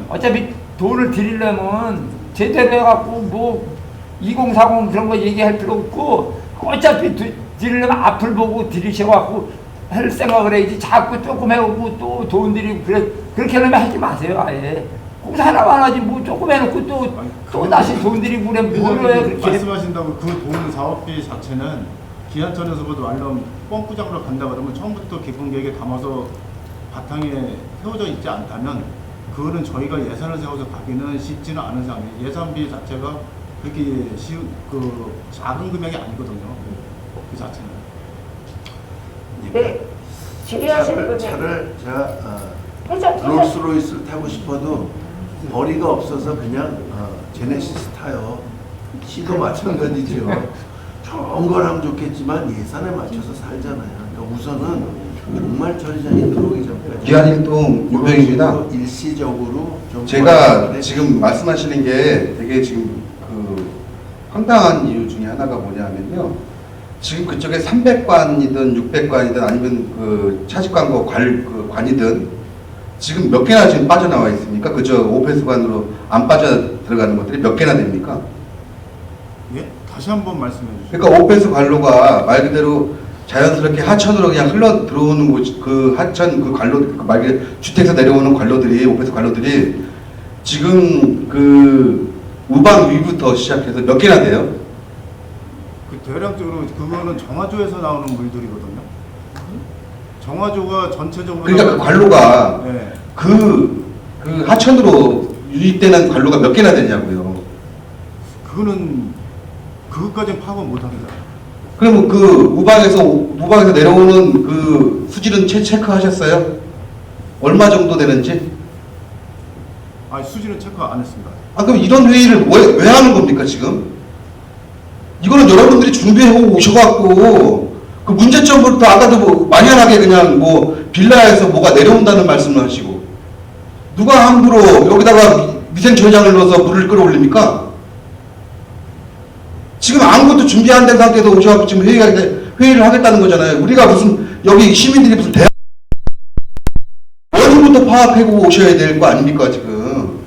어차피 돈을 드리려면 제대로 해갖고 뭐 2040 그런 거 얘기할 필요 없고 어차피 드리려면 앞을 보고 들이셔갖고 할 생각을 해야지. 자꾸 조금 해오고 또 돈 들이고 그렇게 하려면 하지 마세요. 아예 공사 하나만 하지 뭐 조금 해놓고 또 다시 돈 들이고 그래 뭐를 해 그렇게. 말씀하신다고 그 돈 사업비 자체는 기안천에서부터 완전 펌프장으로 간다 그러면 처음부터 깊은 계획에 담아서 바탕에 세워져 있지 않다면 그거는 저희가 예산을 세워서 가기는 쉽지는 않은 상황이에요. 예산비 자체가 그렇게 작은 금액이 아니거든요. 그 자체는. 네. 질의하실 분은 차를 제가 롤스로이스를 타고 싶어도 머리가 없어서 그냥 제네시스 타요. 시도 마찬가지죠. 좋은 걸 하면 좋겠지만 예산에 맞춰서 살잖아요. 그러니까 우선은 종말 처리장이 들어오기 전까지 기안일동 유병입니다. 일시적으로 좀 제가 지금 말씀하시는 게 되게 지금 황당한 이유 중에 하나가 뭐냐면요. 지금 그쪽에 300관이든 600관이든 아니면 그 차직관고 관이든 지금 몇 개나 지금 빠져나와 있습니까? 그저 오페스관으로 안 빠져 들어가는 것들이 몇 개나 됩니까? 예? 다시 한번 말씀해 주시죠. 그러니까 오페스 관로가 말 그대로 자연스럽게 하천으로 그냥 흘러 들어오는 곳, 그 하천 그 관로, 말 그대로 주택에서 내려오는 관로들이, 오페스 관로들이 지금 그 우방 위부터 시작해서 몇 개나 돼요? 그 대략적으로 그거는 정화조에서 나오는 물들이거든요. 정화조가 전체적으로 그러니까 그 관로가 네. 그 하천으로 유입되는 관로가 몇 개나 되냐고요. 그거는 그것까지는 파악은 못합니다. 그러면 그 우방에서 내려오는 그 수질은 체크하셨어요? 얼마 정도 되는지? 아니 수질은 체크 안 했습니다. 아 그럼 이런 회의를 왜 하는 겁니까 지금? 이거는 여러분들이 준비해오고 오셔갖고 그 문제점부터 아까도 뭐 만연하게 그냥 뭐 빌라에서 뭐가 내려온다는 말씀을 하시고 누가 함부로 여기다가 미생 저장을 넣어서 물을 끌어올립니까? 지금 아무것도 준비 안 된 상태에서 오셔갖고 지금 회의를 하겠다는 거잖아요. 우리가 무슨 여기 시민들이 무슨 원인부터 파악하고 오셔야 될 거 아닙니까 지금?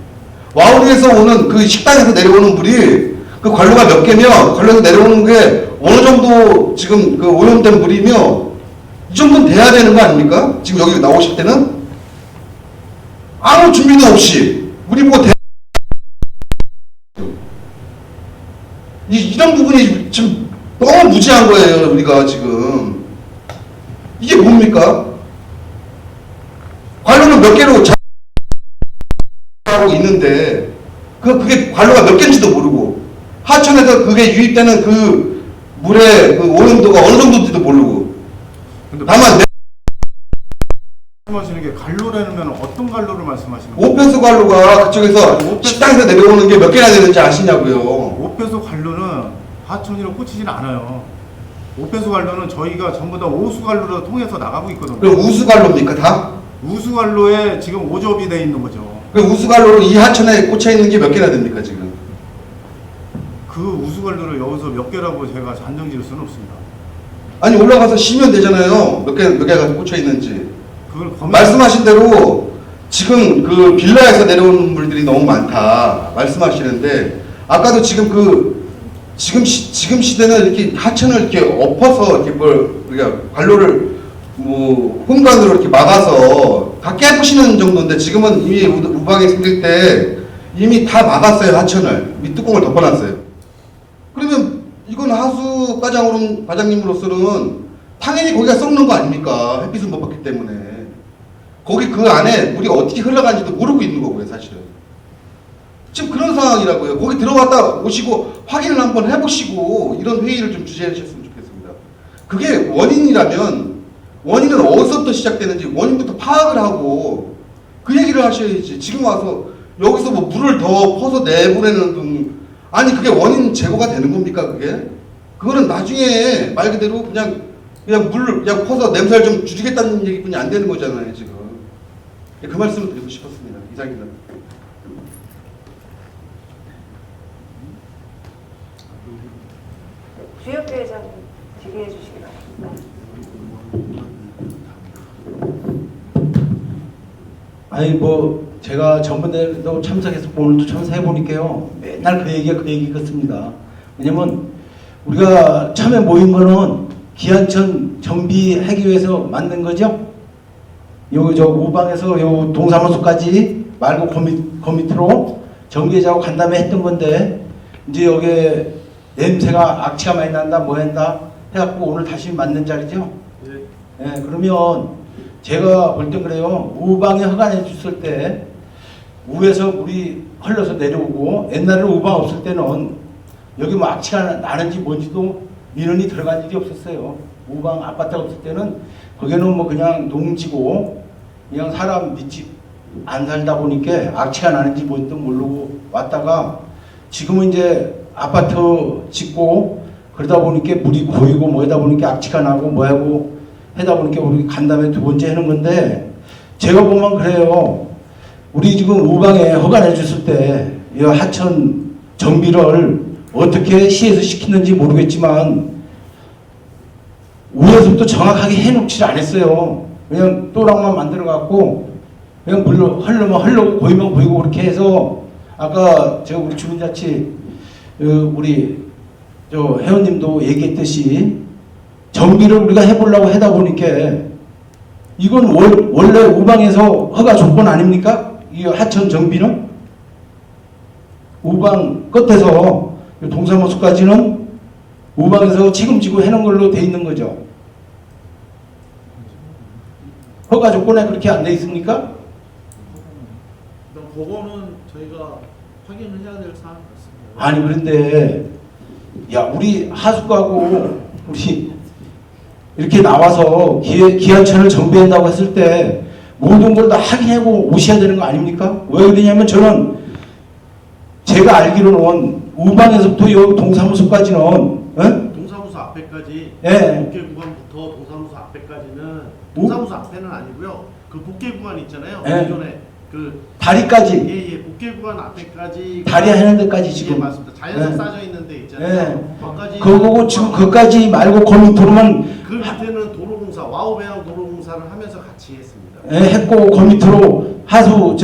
와우리에서 오는 그 식당에서 내려오는 물이 그 관로가 몇 개며 관로에서 내려오는 게 어느 정도 지금 그 오염된 물이며 이 정도는 돼야 되는 거 아닙니까? 지금 여기 나오실 때는 아무 준비도 없이 우리 보고 이런 부분이 지금 너무 무지한 거예요. 우리가 지금 이게 뭡니까? 관로는 몇 개로 하고 있는데 그게 관로가 몇 개인지도 모르고 하천에서 그게 유입되는 그 물의 그 오염도가 어느 정도인지도 모르고 다만 말씀하시는 게 관로라면 어떤 관로를 말씀하시는 거예요? 오페스 관로가 그쪽에서 식당에서 내려오는 게 몇 개나 되는지 아시냐고요. 오페소 관로는 하천으로 꽂히진 않아요. 오페소 관로는 저희가 전부 다 오수 관로로 통해서 나가고 있거든요. 그럼 우수 관로입니까 다? 우수 관로에 지금 오접이 돼 있는 거죠. 그 우수 관로로 이 하천에 꽂혀 있는 게 몇 개나 됩니까 지금? 그 우수 관로를 여기서 몇 개라고 제가 단정 지을 수는 없습니다. 아니 올라가서 쉬면 되잖아요. 몇 개가 꽂혀 있는지. 그걸 말씀하신 대로 지금 그 빌라에서 내려오는 물들이 너무 많다 말씀하시는데 아까도 지금 지금 시대는 이렇게 하천을 이렇게 엎어서 이렇게 우리가 관로를 뭐 혼관으로 이렇게 막아서 다 깨부시는 정도인데 지금은 이미 우방이 생길 때 이미 다 막았어요. 하천을 밑뚜껑을 덮어놨어요. 그러면 이건 하수 과장님으로서는 당연히 거기가 썩는 거 아닙니까? 햇빛을 못 받기 때문에 거기 그 안에 물이 어떻게 흘러가는지도 모르고 있는 거고요. 사실은 지금 그런 상황이라고요. 거기 들어갔다 오시고 확인을 한번 해보시고 이런 회의를 좀 주재하셨으면 좋겠습니다. 그게 원인이라면 원인은 어디서부터 시작되는지 원인부터 파악을 하고 그 얘기를 하셔야지. 지금 와서 여기서 뭐 물을 더 퍼서 내보내는 등 아니 그게 원인 제거가 되는 겁니까 그게? 그거는 나중에 말 그대로 그냥 물 그냥 퍼서 냄새를 좀 줄이겠다는 얘기뿐이 안 되는 거잖아요 지금. 그 말씀을 드리고 싶었습니다. 이상입니다. 주혁 대회장님 질의해 주시기 바랍니다. 아니 뭐 제가 전번에도 참석해서 오늘도 참석해 보니까요 맨날 그 얘기 같습니다. 왜냐면 우리가 처음에 모인 거는 기안천 정비하기 위해서 만든 거죠. 요 저 우방에서 요 동사무소까지 말고 그 밑으로 정비하자고 간 다음에 했던 건데 이제 여기에 냄새가 악취가 많이 난다 뭐 한다 해갖고 오늘 다시 만든 자리죠. 예, 그러면 제가 볼 땐 그래요. 우방에 허가해 줬을 때 우에서 물이 흘러서 내려오고 옛날에 우방 없을 때는 여기 뭐 악취가 나는지 뭔지도 민원이 들어간 일이 없었어요. 우방 아파트가 없을 때는 거기는 뭐 그냥 농지고 그냥 사람 밑집 안 살다 보니까 악취가 나는지 뭔지도 모르고 왔다가 지금은 이제 아파트 짓고 그러다 보니까 물이 고이고 뭐하다 보니까 악취가 나고 뭐하고 하다 보니까 우리 간 다음에 두 번째 하는 건데 제가 보면 그래요. 우리 지금 우방에 허가해 줬을 때 이 하천 정비를 어떻게 시에서 시키는지 모르겠지만 우에서부터 정확하게 해놓지를 않았어요. 그냥 또랑만 만들어 갖고 그냥 물로 흘러면 흘러고 고이면 고이고 그렇게 해서 아까 저 우리 주민자치 우리 저 회원님도 얘기했듯이 정비를 우리가 해보려고 하다 보니까 이건 원래 우방에서 허가 조건 아닙니까? 이 하천 정비는 우방 끝에서 동사무소까지는 우방에서 책임지고 해놓은 걸로 돼 있는 거죠. 허가 조건에 그렇게 안 돼 있습니까? 그거는 저희가 확인을 해야 될 사항 같습니다. 아니 그런데 야 우리 하숙하고 우리 이렇게 나와서 기한천을 정비한다고 했을 때 모든 걸 다 확인하고 오셔야 되는 거 아닙니까? 왜 그러냐면 저는 제가 알기로는 우방에서부터 여기 동사무소까지는 동사무소 앞에까지 예. 복개 구간부터 동사무소 앞에까지는 동사무소 앞에는 아니고요. 그 복개 구간 있잖아요. 예. 기존에 그 다리까지 예예 복개 구간 앞에까지 다리 하는 데까지 지금 예, 맞습니다. 자연석 예. 싸져 있는 데 있잖아요. 예. 거기까지 그거고 지금 그까지 말고 그 밑으로만 그 밑에는 도로공사 와우배양 도로공사를 하면서 같이 했습니다. 했고 그 밑으로 하수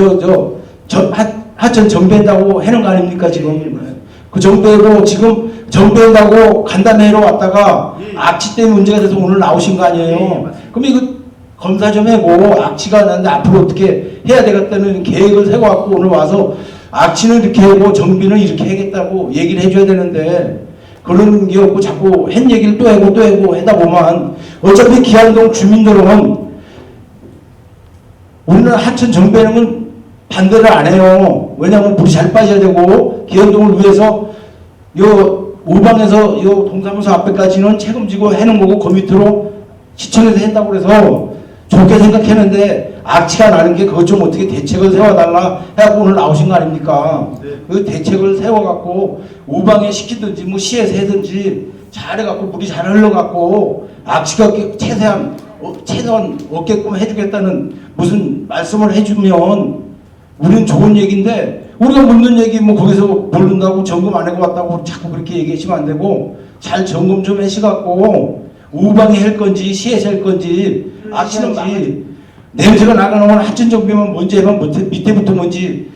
하천 정비한다고 해놓은 거 아닙니까 지금? 그 정비하고 지금 정비한다고 간담회로 왔다가 예, 예. 악취 때문에 문제가 돼서 오늘 나오신 거 아니에요? 예, 맞습니다. 그럼 이거 검사 좀 해고 악취가 나는데 앞으로 어떻게 해야 되겠다는 계획을 세워갖고 오늘 와서 악취는 이렇게 하고 정비는 이렇게 하겠다고 얘기를 해줘야 되는데 그런 게 없고 자꾸 한 얘기를 또 하고 하다 보면 어차피 기안동 주민들은 우리는 하천 정비하는 건 반대를 안 해요. 왜냐하면 물이 잘 빠져야 되고 기안동을 위해서 요 우방에서 요 동사무소 앞에까지는 책임지고 해놓은 거고 그 밑으로 시청에서 했다고 그래서 좋게 생각했는데 악취가 나는 게 그것 좀 어떻게 대책을 세워달라 해갖고 오늘 나오신 거 아닙니까? 네. 그 대책을 세워갖고 우방에 시키든지 뭐 시에서 해든지 잘해갖고 물이 잘 흘러갖고 악취가 최대한 없게끔 해주겠다는 무슨 말씀을 해주면 우리는 좋은 얘기인데 우리가 묻는 얘기 뭐 거기서 모른다고 점검 안 하고 왔다고 자꾸 그렇게 얘기하시면 안 되고 잘 점검 좀 해시갖고 우방에 할 건지 시에서 할 건지 악취는지 냄새가 나가는 하천 정비만 먼저 해면 밑에부터 먼지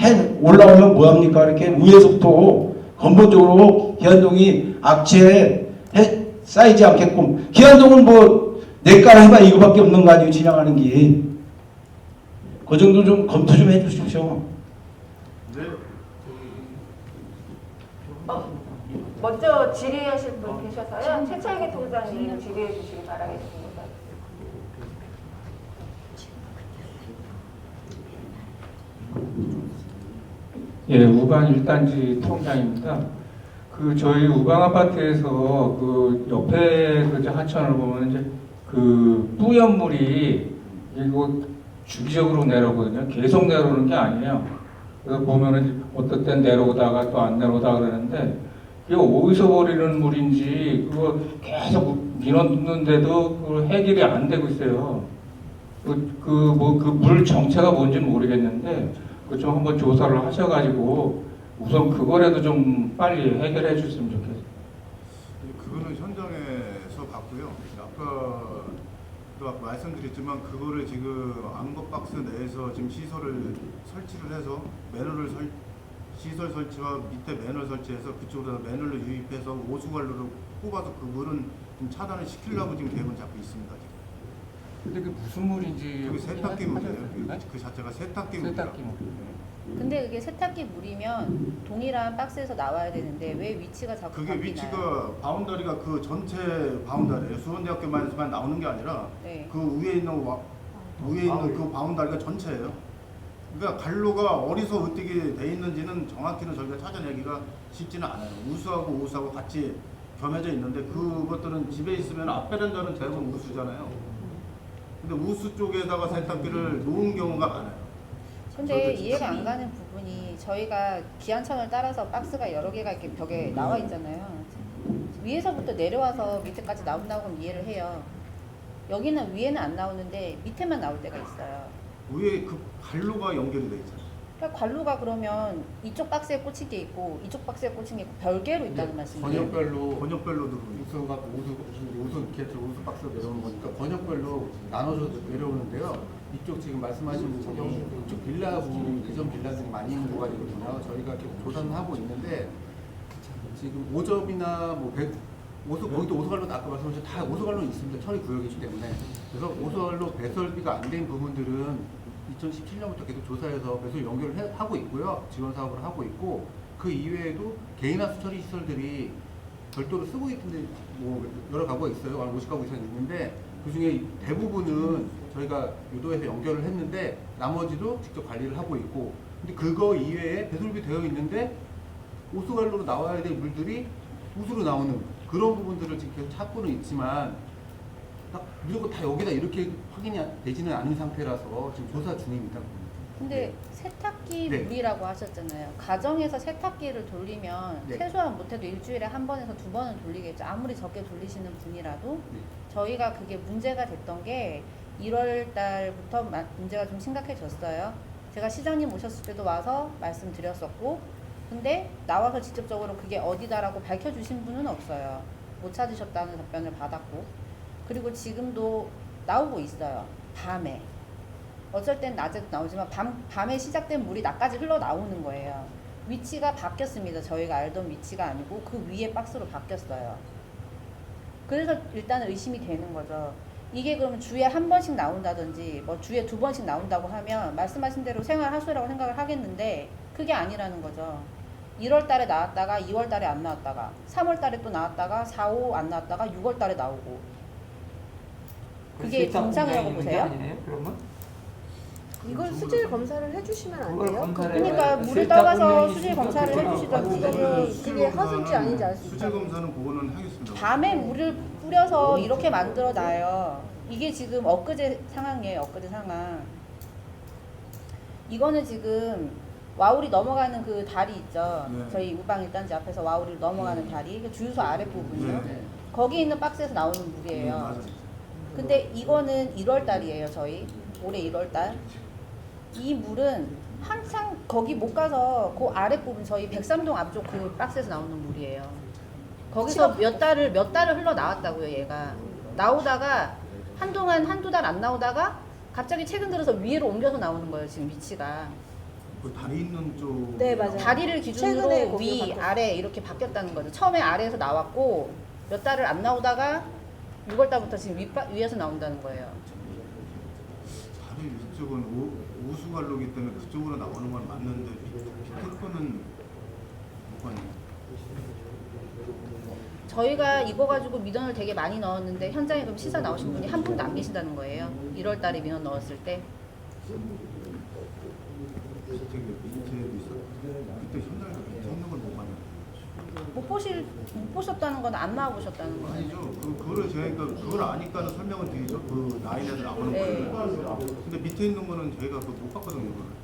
해 올라오면 뭐합니까? 이렇게 위에서부터 근본적으로 기안동이 악취에 쌓이지 않게끔 기안동은 뭐 내과를 해봐 이거밖에 없는 거 아니에요 진행하는 게. 그 정도 좀 검토 좀 해주십시오. 네. 먼저 질의하실 분 계셔서요. 최창기 통장님 질의해 주시기 바라겠습니다. 예, 우방 1단지 통장입니다. 그 저희 우방 아파트에서 그 옆에 그 하천을 보면 이제 그 뿌연물이 이거 주기적으로 내려오거든요. 계속 내려오는 게 아니에요. 그래서 보면은 어떨 땐 내려오다가 또 안 내려오다 그러는데 이게 어디서 버리는 물인지 그거 계속 밀어넣는데도 그 해결이 안 되고 있어요. 그 물 정체가 뭔지는 모르겠는데 그 좀 한번 조사를 하셔가지고 우선 그거라도 좀 빨리 해결해 줬으면 좋겠어요. 그거는 현장에서 봤고요. 아까 말씀드렸지만 그거를 지금 암거박스 내에서 지금 시설을 설치를 해서 시설 설치와 밑에 매널 설치해서 그쪽으로 매널로 유입해서 오수관로를 뽑아서 그 물은 좀 차단을 시키려고 지금 계획은 잡고 있습니다. 지금. 근데 그게 무슨 물인지 그게 세탁기 물이에요. 그 자체가 세탁기 물이에요. 세탁기 물. 근데 그게 세탁기 물이면 동일한 박스에서 나와야 되는데 왜 위치가 자꾸 그게 바뀌나요? 위치가 바운더리가 그 전체 바운더리예요. 수원대학교만에서만 나오는 게 아니라 네. 그 위에 있는 그 바운더리가 전체예요. 그러니까 관로가 어디서 어떻게 돼 있는지는 정확히는 저희가 찾아내기가 쉽지는 않아요. 우수하고 오수하고 같이 겸해져 있는데 그것들은 집에 있으면 앞베란다는 대부분 우수잖아요. 근데 우수 쪽에다가 세탁기를 놓은 경우가 많아요. 근데 이해가 안 가는 부분이 저희가 기한천을 따라서 박스가 여러 개가 이렇게 벽에 나와 있잖아요. 위에서부터 내려와서 밑에까지 나온다고 하면 이해를 해요. 여기는 위에는 안 나오는데 밑에만 나올 때가 있어요. 위에 그 관로가 연결이 돼 있잖아요. 그러니까 관로가 그러면 이쪽 박스에 꽂힌 게 있고 이쪽 박스에 꽂힌 게 있고 별개로 있다는 말씀이에요. 번역별로 우수가 우수 이렇게 우수 박스로 내려오는 거니까 번역별로 나눠서 내려오는데요. 이쪽 지금 말씀하신 부분이 이쪽 빌라 부분이 기존 빌라들이 많이 있는 구간이거든요. 저희가 계속 조사는 하고 있는데 지금 5점이나 뭐 거기도 오수관로 아까 말씀하신 다 오수관로 있습니다. 처리 구역이기 때문에. 그래서 오수관로 배설비가 안 된 부분들은 2017년부터 계속 조사해서 배설 연결을 하고 있고요. 지원 사업을 하고 있고 그 이외에도 개인하수 처리 시설들이 별도로 쓰고 있는데 뭐 여러 가구가 있어요. 한 50가구 이상 있는데 그 중에 대부분은 저희가 유도해서 연결을 했는데 나머지도 직접 관리를 하고 있고 근데 그거 이외에 배설비 되어 있는데 오수관로로 나와야 될 물들이 우수로 나오는 그런 부분들을 지금 계속 찾고는 있지만 딱 무조건 다 여기다 이렇게 확인이 되지는 않은 상태라서 지금 조사 중입니다. 근데 세탁기 네. 물이라고 하셨잖아요. 가정에서 세탁기를 돌리면 네. 최소한 못해도 일주일에 한 번에서 두 번은 돌리겠죠. 아무리 적게 돌리시는 분이라도 네. 저희가 그게 문제가 됐던 게 1월 달부터 문제가 좀 심각해졌어요. 제가 시장님 오셨을 때도 와서 말씀드렸었고 근데 나와서 직접적으로 그게 어디다라고 밝혀주신 분은 없어요. 못 찾으셨다는 답변을 받았고 그리고 지금도 나오고 있어요. 밤에. 어쩔 땐 낮에도 나오지만 밤에 시작된 물이 낮까지 흘러나오는 거예요. 위치가 바뀌었습니다. 저희가 알던 위치가 아니고 그 위에 박스로 바뀌었어요. 그래서 일단은 의심이 되는 거죠. 이게 그러면 주에 한 번씩 나온다든지 뭐 주에 두 번씩 나온다고 하면 말씀하신 대로 생활하수라고 생각을 하겠는데 그게 아니라는 거죠. 1월 달에 나왔다가 2월 달에 안 나왔다가 3월 달에 또 나왔다가 4, 5 안 나왔다가 6월 달에 나오고 그게 정상이라고 보세요? 아니네요, 그러면? 이걸 수질 검사를 해주시면 안 돼요? 그러니까 물을 떠가서 수질 검사를 해주시던지 이게 하수인지 아닌지 알 수 수질 있잖아요. 검사는 그거는 하겠습니다. 밤에 물을 뿌려서 이렇게 만들어 놔요. 이게 지금 엊그제 상황이에요. 엊그제 상황. 이거는 지금 와우리 넘어가는 그 다리 있죠. 네. 저희 우방 1단지 앞에서 와우리를 넘어가는 다리. 그 주유소 아랫부분이요. 네. 거기 있는 박스에서 나오는 물이에요. 맞아요. 근데 이거는 1월 달이에요. 저희 올해 1월 달. 이 물은 한창 거기 못 가서 그 아랫부분 저희 백삼동 앞쪽 그 박스에서 나오는 물이에요. 거기서 몇 달을 흘러 나왔다고요. 얘가 나오다가 한동안 한두 달 안 나오다가 갑자기 최근 들어서 위로 옮겨서 나오는 거예요. 지금 위치가. 그 다리 있는 쪽. 네, 맞아요. 다리를 최근에 기준으로 거기가 위, 바뀌었어요. 아래 이렇게 바뀌었다는 거죠. 처음에 아래에서 나왔고 몇 달을 안 나오다가 6월 달부터 지금 위에서 나온다는 거예요. 다리 위쪽은 오수관로기 때문에 그쪽으로 나오는 건 맞는데 밑에 거는 뭐가 있나요? 저희가 이거 가지고 민원을 되게 많이 넣었는데 현장에 그럼 시사 나오신 분이 한 분도 안 계시다는 거예요. 1월 달에 민원 넣었을 때. 밑에도 있어. 그때 현장에 밑에 있는 걸 못 봤나요? 못 보셨다는 건 안 나와보셨다는 거예요. 아니죠. 그거를 저희가 그걸 아니까는 설명을 드리죠. 그 라인에서 나오는 네. 거를. 근데 밑에 있는 거는 저희가 그거 못 봤거든요. 그걸.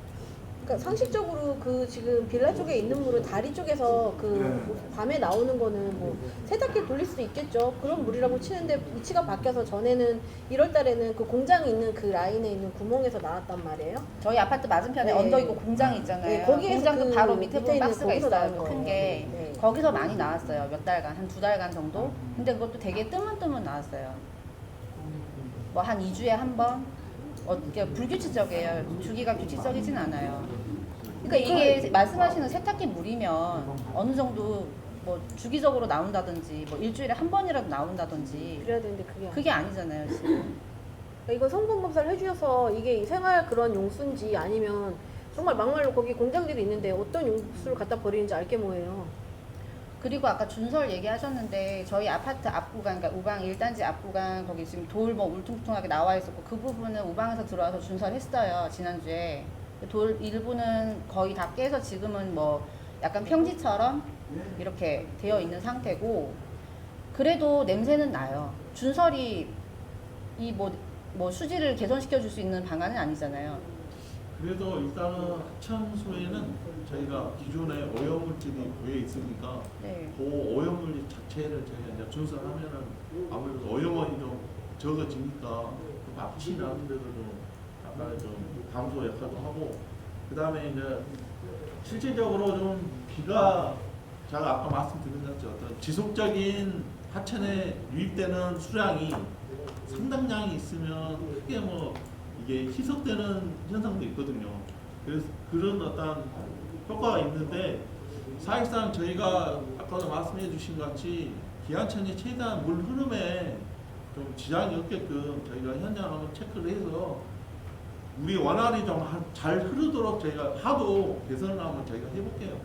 그러니까 상식적으로 그 지금 빌라 쪽에 있는 물은 다리 쪽에서 그 네. 밤에 나오는 거는 뭐 세탁기 돌릴 수도 있겠죠. 그런 물이라고 치는데 위치가 바뀌어서 전에는 1월 달에는 그 공장이 있는 그 라인에 있는 구멍에서 나왔단 말이에요. 저희 아파트 맞은편에 네. 언덕 있고 공장이 있잖아요. 네, 거기에서 공장도 그 바로 밑에 보면 있는 박스가 거기서 있어요. 나온 큰 거예요. 게. 네. 거기서 많이 나왔어요. 몇 달간, 한 2달간 정도. 근데 그것도 되게 뜨문뜨문 나왔어요. 뭐 한 2주에 한 번. 그러니까 불규칙적이에요. 주기가 규칙적이진 않아요. 그러니까 이게 말씀하시는 세탁기 물이면 어느 정도 뭐 주기적으로 나온다든지 뭐 일주일에 한 번이라도 나온다든지 그래야 되는데 그게 아니잖아요 지금. 그러니까 이거 성분 검사를 해주셔서 이게 생활 그런 용수인지 아니면 정말 막말로 거기 공장들이 있는데 어떤 용수를 갖다 버리는지 알게 뭐예요. 그리고 아까 준설 얘기하셨는데 저희 아파트 앞구간, 그러니까 우방 1단지 앞구간 거기 지금 돌 뭐 울퉁불퉁하게 나와 있었고 그 부분은 우방에서 들어와서 준설했어요 지난주에. 돌 일부는 거의 다 깨서 지금은 뭐 약간 평지처럼 이렇게 되어 있는 상태고 그래도 냄새는 나요. 준설이 이 뭐 수질을 개선시켜 줄 수 있는 방안은 아니잖아요. 그래도 일단은 하천소에는 저희가 기존에 오염물질이 보여 있으니까 네. 그 오염물 자체를 저희가 이제 준설하면은 아무래도 오염원이 좀 적어지니까 악취 나는 데도 좀 약간 좀 감소 역할도 하고 그 다음에 이제 실질적으로 좀 비가 제가 아까 말씀드린 것처럼 어떤 지속적인 하천에 유입되는 수량이 상당량이 있으면 크게 뭐 이게 희석되는 현상도 있거든요. 그래서 그런 어떤 효과가 있는데 사실상 저희가 아까도 말씀해 주신 것 같이 기한천이 최대한 물 흐름에 좀 지장이 없게끔 저희가 현장 한번 체크를 해서 물이 원활히 좀 잘 흐르도록 저희가 하도 개선을 한번 저희가 해볼게요.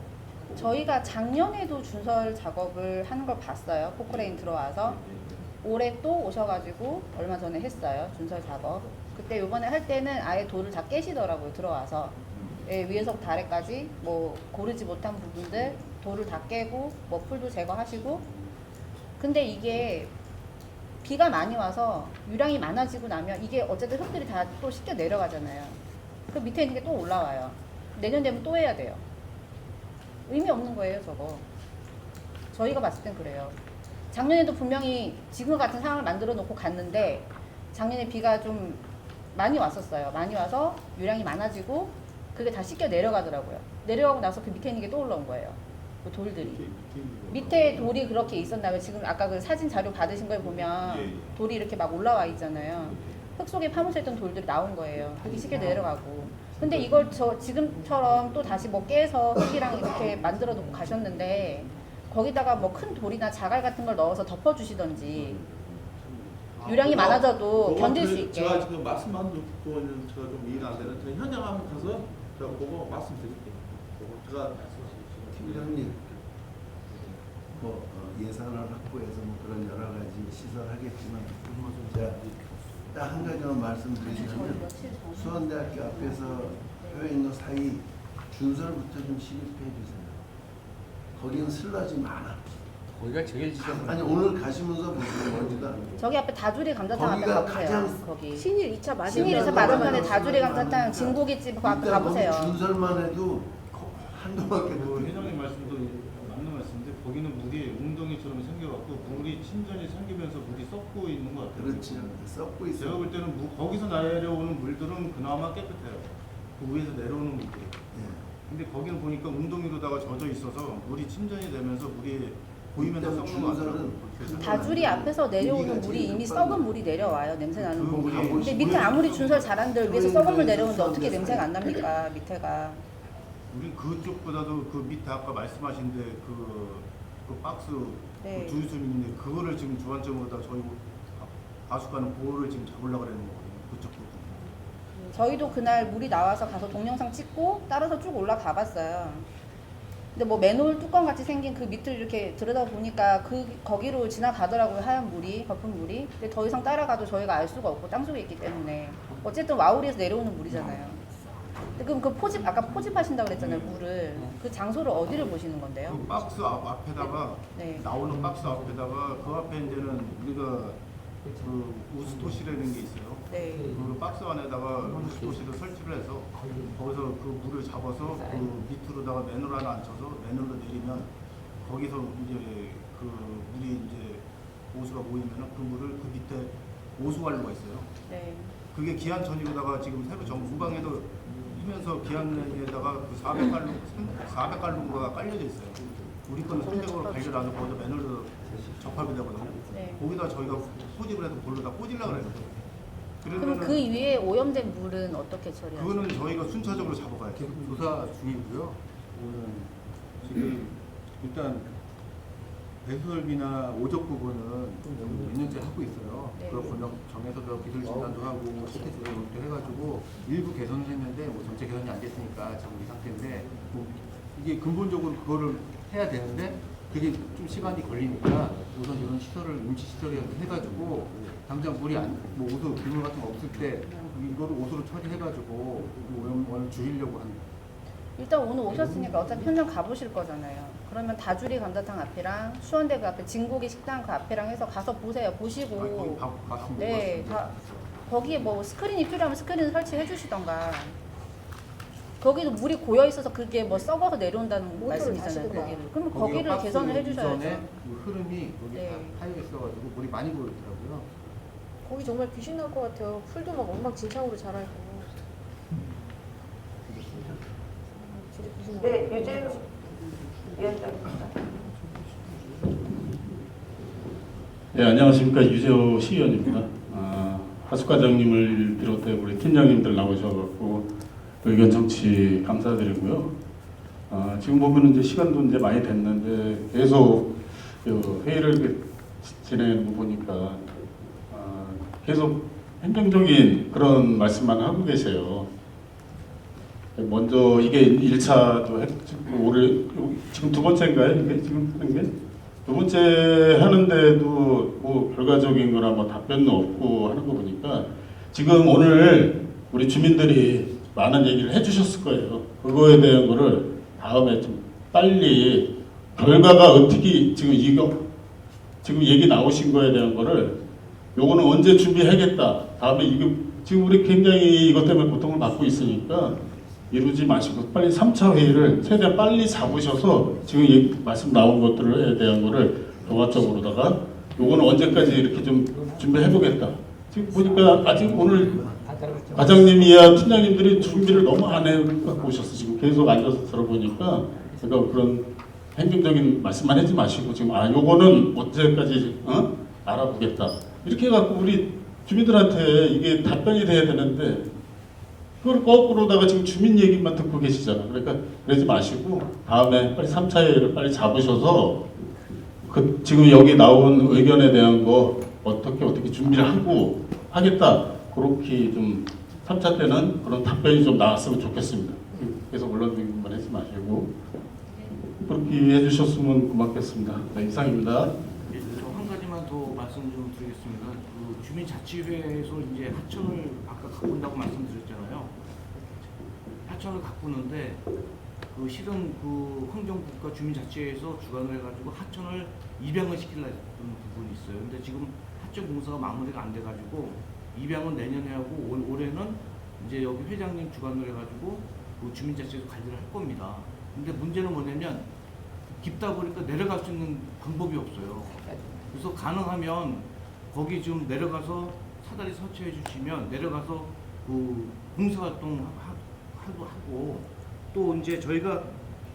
저희가 작년에도 준설 작업을 하는 걸 봤어요. 포크레인 들어와서. 올해 또 오셔가지고 얼마 전에 했어요. 준설 작업. 그때 요번에 할 때는 아예 돌을 다 깨시더라고요. 들어와서. 예, 위에서부터 아래까지 뭐 고르지 못한 부분들 돌을 다 깨고 뭐 풀도 제거하시고. 근데 이게 비가 많이 와서 유량이 많아지고 나면 이게 어쨌든 흙들이 다 또 씻겨 내려가잖아요. 그 밑에 있는 게 또 올라와요. 내년 되면 또 해야 돼요. 의미 없는 거예요, 저거. 저희가 봤을 땐 그래요. 작년에도 분명히 지금 같은 상황을 만들어 놓고 갔는데 작년에 비가 좀 많이 왔었어요. 많이 와서 유량이 많아지고 그게 다 씻겨 내려가더라고요. 내려가고 나서 그 밑에 있는 게 또 올라온 거예요. 그 돌들이. 밑에 돌이 그렇게 있었나요? 지금 아까 그 사진 자료 받으신 걸 보면 돌이 이렇게 막 올라와 있잖아요. 흙 속에 파묻혀 있던 돌들이 나온 거예요. 그게 씻겨 내려가고. 근데 이걸 지금처럼 또 다시 뭐 깨서 흙이랑 이렇게 만들어 놓고 가셨는데 거기다가 뭐 큰 돌이나 자갈 같은 걸 넣어서 덮어주시던지 유량이 많아져도 견딜 수 있게. 제가 지금 말씀한 거는 제가 좀 이해가 안 되는. 제가 현장 한번 가서 제가 보고 말씀드릴게요. 제가 팀장님, 뭐 예산을 확보해서 뭐 그런 여러 가지 시설하겠지만 제가 딱 한 가지만 말씀드리자면 수원대학교 앞에서 효인로 사이 준설부터 좀 시급해 주세요. 거기는 슬러지 많아. 거기가 제일 지점. 아니 오늘 가시면서 보시면 어디도 안 돼요. 저기 앞에 다주리 감자탕 앞에 거기가 가보세요. 가장 거기. 신일 2차 맞은 신일 2차 맞은편에 다주리 감자탕 진고기집 앞에 가보세요. 준설만 해도 한두 바퀴 그 회장님 말씀도 맞는 말씀인데 거기는 물이 웅덩이처럼 생겨갖고 물이 침전이 생기면서 물이 썩고 있는 것 같아요. 그렇지. 썩고 있어요. 제가 볼 때는 거기서 내려오는 물들은 그나마 깨끗해요. 그 위에서 내려오는 물들. 근데 거기는 보니까 웅덩이로다가 젖어 있어서 물이 침전이 되면서 물이 보이면서 썩는 것 같아요. 다주리 앞에서 내려오는 물이 이미 썩은 물이 내려와요. 냄새 나는 물이. 근데 밑에 아무리 준설 잘한들 위에서 썩은 물 내려오는데 어떻게 냄새가 안 납니까? 밑에가. 우리 그쪽보다도 그 밑에 아까 말씀하신 데 그 박스 네. 그 주유소는 있는데 그거를 지금 주안점으로다 저희 가수가는 보호를 지금 잡으려고 그러는 거거든요. 그쪽 부분. 저희도 그날 물이 나와서 가서 동영상 찍고 따라서 쭉 올라가 봤어요. 근데 뭐 맨홀 뚜껑 같이 생긴 그 밑을 이렇게 들여다 보니까 거기로 지나가더라고요. 하얀 물이, 거품 물이. 근데 더 이상 따라가도 저희가 알 수가 없고 땅속에 있기 때문에 어쨌든 와우리에서 내려오는 물이잖아요. 근데 그럼 그 포집 아까 포집하신다고 그랬잖아요. 물을 그 장소를 어디를 보시는 건데요? 그 박스 앞에다가 네. 나오는 박스 앞에다가 그 앞에 이제는 우리가 그 우스토시라는 게 있어요. 네. 그 박스 안에다가 우스토시를 설치를 해서 거기서 그 물을 잡아서 그 밑으로다가 맨홀 하나 앉혀서 맨홀로 내리면 거기서 이제 그 물이 이제 오수가 모이면은 그 물을 그 밑에 오수관로가 있어요. 네. 그게 기한천이로다가 지금 새로 우방에도 하면서 기한에다가 그 400갈로가 깔려져 있어요. 우리 거는 300으로 관리를 안 하고 거기다 맨홀로 접합이 되거든요. 네. 거기다 저희가 포집을 해서 볼로 다 꽂으려고 그래요. 그럼 그 위에 오염된 물은 어떻게 처리하세요? 그거는 저희가 순차적으로 잡아가요. 계속 조사 중이고요. 지금 일단 배수설비나 오적 부분은 몇 년째 하고 있어요. 네. 그걸 번역 정해서 기술 진단도 하고 스케치 내용도 해가지고 일부 개선을 했는데 뭐 전체 개선이 안 됐으니까 지금 이 상태인데 뭐 이게 근본적으로 그거를 해야 되는데 그게 좀 시간이 걸리니까 우선 이런 시설을 임시 시설을 해가지고 당장 물이 뭐 오수 기물 같은 거 없을 때 이거를 오수로 처리해가지고 오염을 줄이려고 하는. 일단 오늘 오셨으니까 어차피 현장 가보실 거잖아요. 그러면 다주리 감자탕 앞이랑 수원대 그 앞에 진고기 식당 그 앞이랑 해서 가서 보세요. 보시고 네, 다 거기에 뭐 스크린이 필요하면 스크린 설치해 주시던가. 거기도 물이 고여 있어서 그게 뭐 썩어서 내려온다는 말씀이잖아요. 거기를. 그럼 거기를 개선을 해주셔야죠. 그 흐름이 거기 다 파여 있어가지고 물이 많이 고였더라고요. 거기 정말 귀신 날 것 같아요. 풀도 막 엉망진창으로 자라고. 네, 유재석 위원장입니다. 네, 안녕하십니까. 유재호 시의원입니다. 하숙과장님을 비롯해 우리 팀장님들 나오셔갖고 의견 청취 감사드리고요. 지금 보면은 이제 시간도 이제 많이 됐는데 계속 회의를 진행하는 거 보니까 계속 행정적인 그런 말씀만 하고 계세요. 먼저 이게 1차도 올해 지금 두 번째인가요? 이게 지금 하는 게? 두 번째 하는데도 뭐 결과적인 거나 뭐 답변도 없고 하는 거 보니까 지금 오늘 우리 주민들이 많은 얘기를 해주셨을 거예요. 그거에 대한 거를 다음에 좀 빨리 결과가 어떻게 지금 지금 얘기 나오신 거에 대한 거를 요거는 언제 준비하겠다. 다음에 이거 지금 우리 굉장히 이것 때문에 고통을 받고 있으니까 이루지 마시고 빨리 3차 회의를 최대한 빨리 잡으셔서 지금 말씀 나온 것들에 대한 거를 종합적으로다가 요거는 언제까지 이렇게 좀 준비해 보겠다. 지금 보니까 아직 오늘 과장님이야 팀장님들이 준비를 너무 안 해갖고 오셨어. 지금 계속 앉아서 들어보니까 그러니까 그런 행정적인 말씀만 하지 마시고 지금 요거는 언제까지 알아보겠다. 이렇게 해갖고 우리 주민들한테 이게 답변이 돼야 되는데 그걸 거꾸로다가 지금 주민 얘기만 듣고 계시잖아. 그러니까 그러지 마시고 다음에 빨리 3차 회의를 빨리 잡으셔서 지금 여기 나온 의견에 대한 거 어떻게 준비를 하고 하겠다. 그렇게 좀 3차 때는 그런 답변이 좀 나왔으면 좋겠습니다. 그래서 언론적인만 하지 마시고 그렇게 해주셨으면 고맙겠습니다. 네, 이상입니다. 한 가지만 더 말씀 좀 드리겠습니다. 그 주민자치회에서 이제 하천을 아까 가꾼다고 말씀드렸잖아요. 하천을 가꾸는데 그 실은 그 환경국가 주민자치회에서 주관을 해가지고 하천을 입양을 시키려는 부분이 있어요. 근데 지금 하천 공사가 마무리가 안 돼가지고 입양은 내년에 하고 올해는 이제 여기 회장님 주관을 해가지고 그 주민자치회에서 관리를 할 겁니다. 근데 문제는 뭐냐면 깊다 보니까 내려갈 수 있는 방법이 없어요. 그래서 가능하면 거기 좀 내려가서 사다리 설치해 주시면 내려가서 그 봉사활동 하고 또 이제 저희가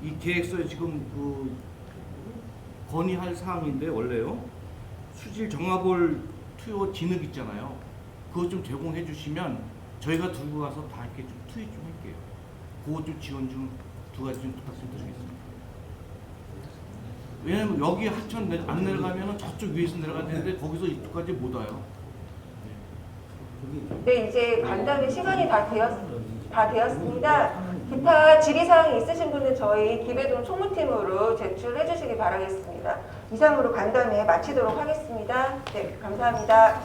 이 계획서에 지금 그 건의할 사항인데 원래요 수질 정화볼 투여 진흙 있잖아요. 그거 좀 제공해 주시면 저희가 들고 가서 다 이렇게 좀 투입 좀 할게요. 그거 좀 지원 좀 두 가지 좀 부탁 좀 드리겠습니다. 왜냐면 여기 하천 안 내려가면 저쪽 위에서 내려가야 되는데 거기서 이쪽까지 못 와요. 네, 이제 간담회 시간이 다 되었습니다. 기타 질의사항이 있으신 분은 저희 기배동 총무팀으로 제출해 주시기 바라겠습니다. 이상으로 간담회 마치도록 하겠습니다. 네, 감사합니다.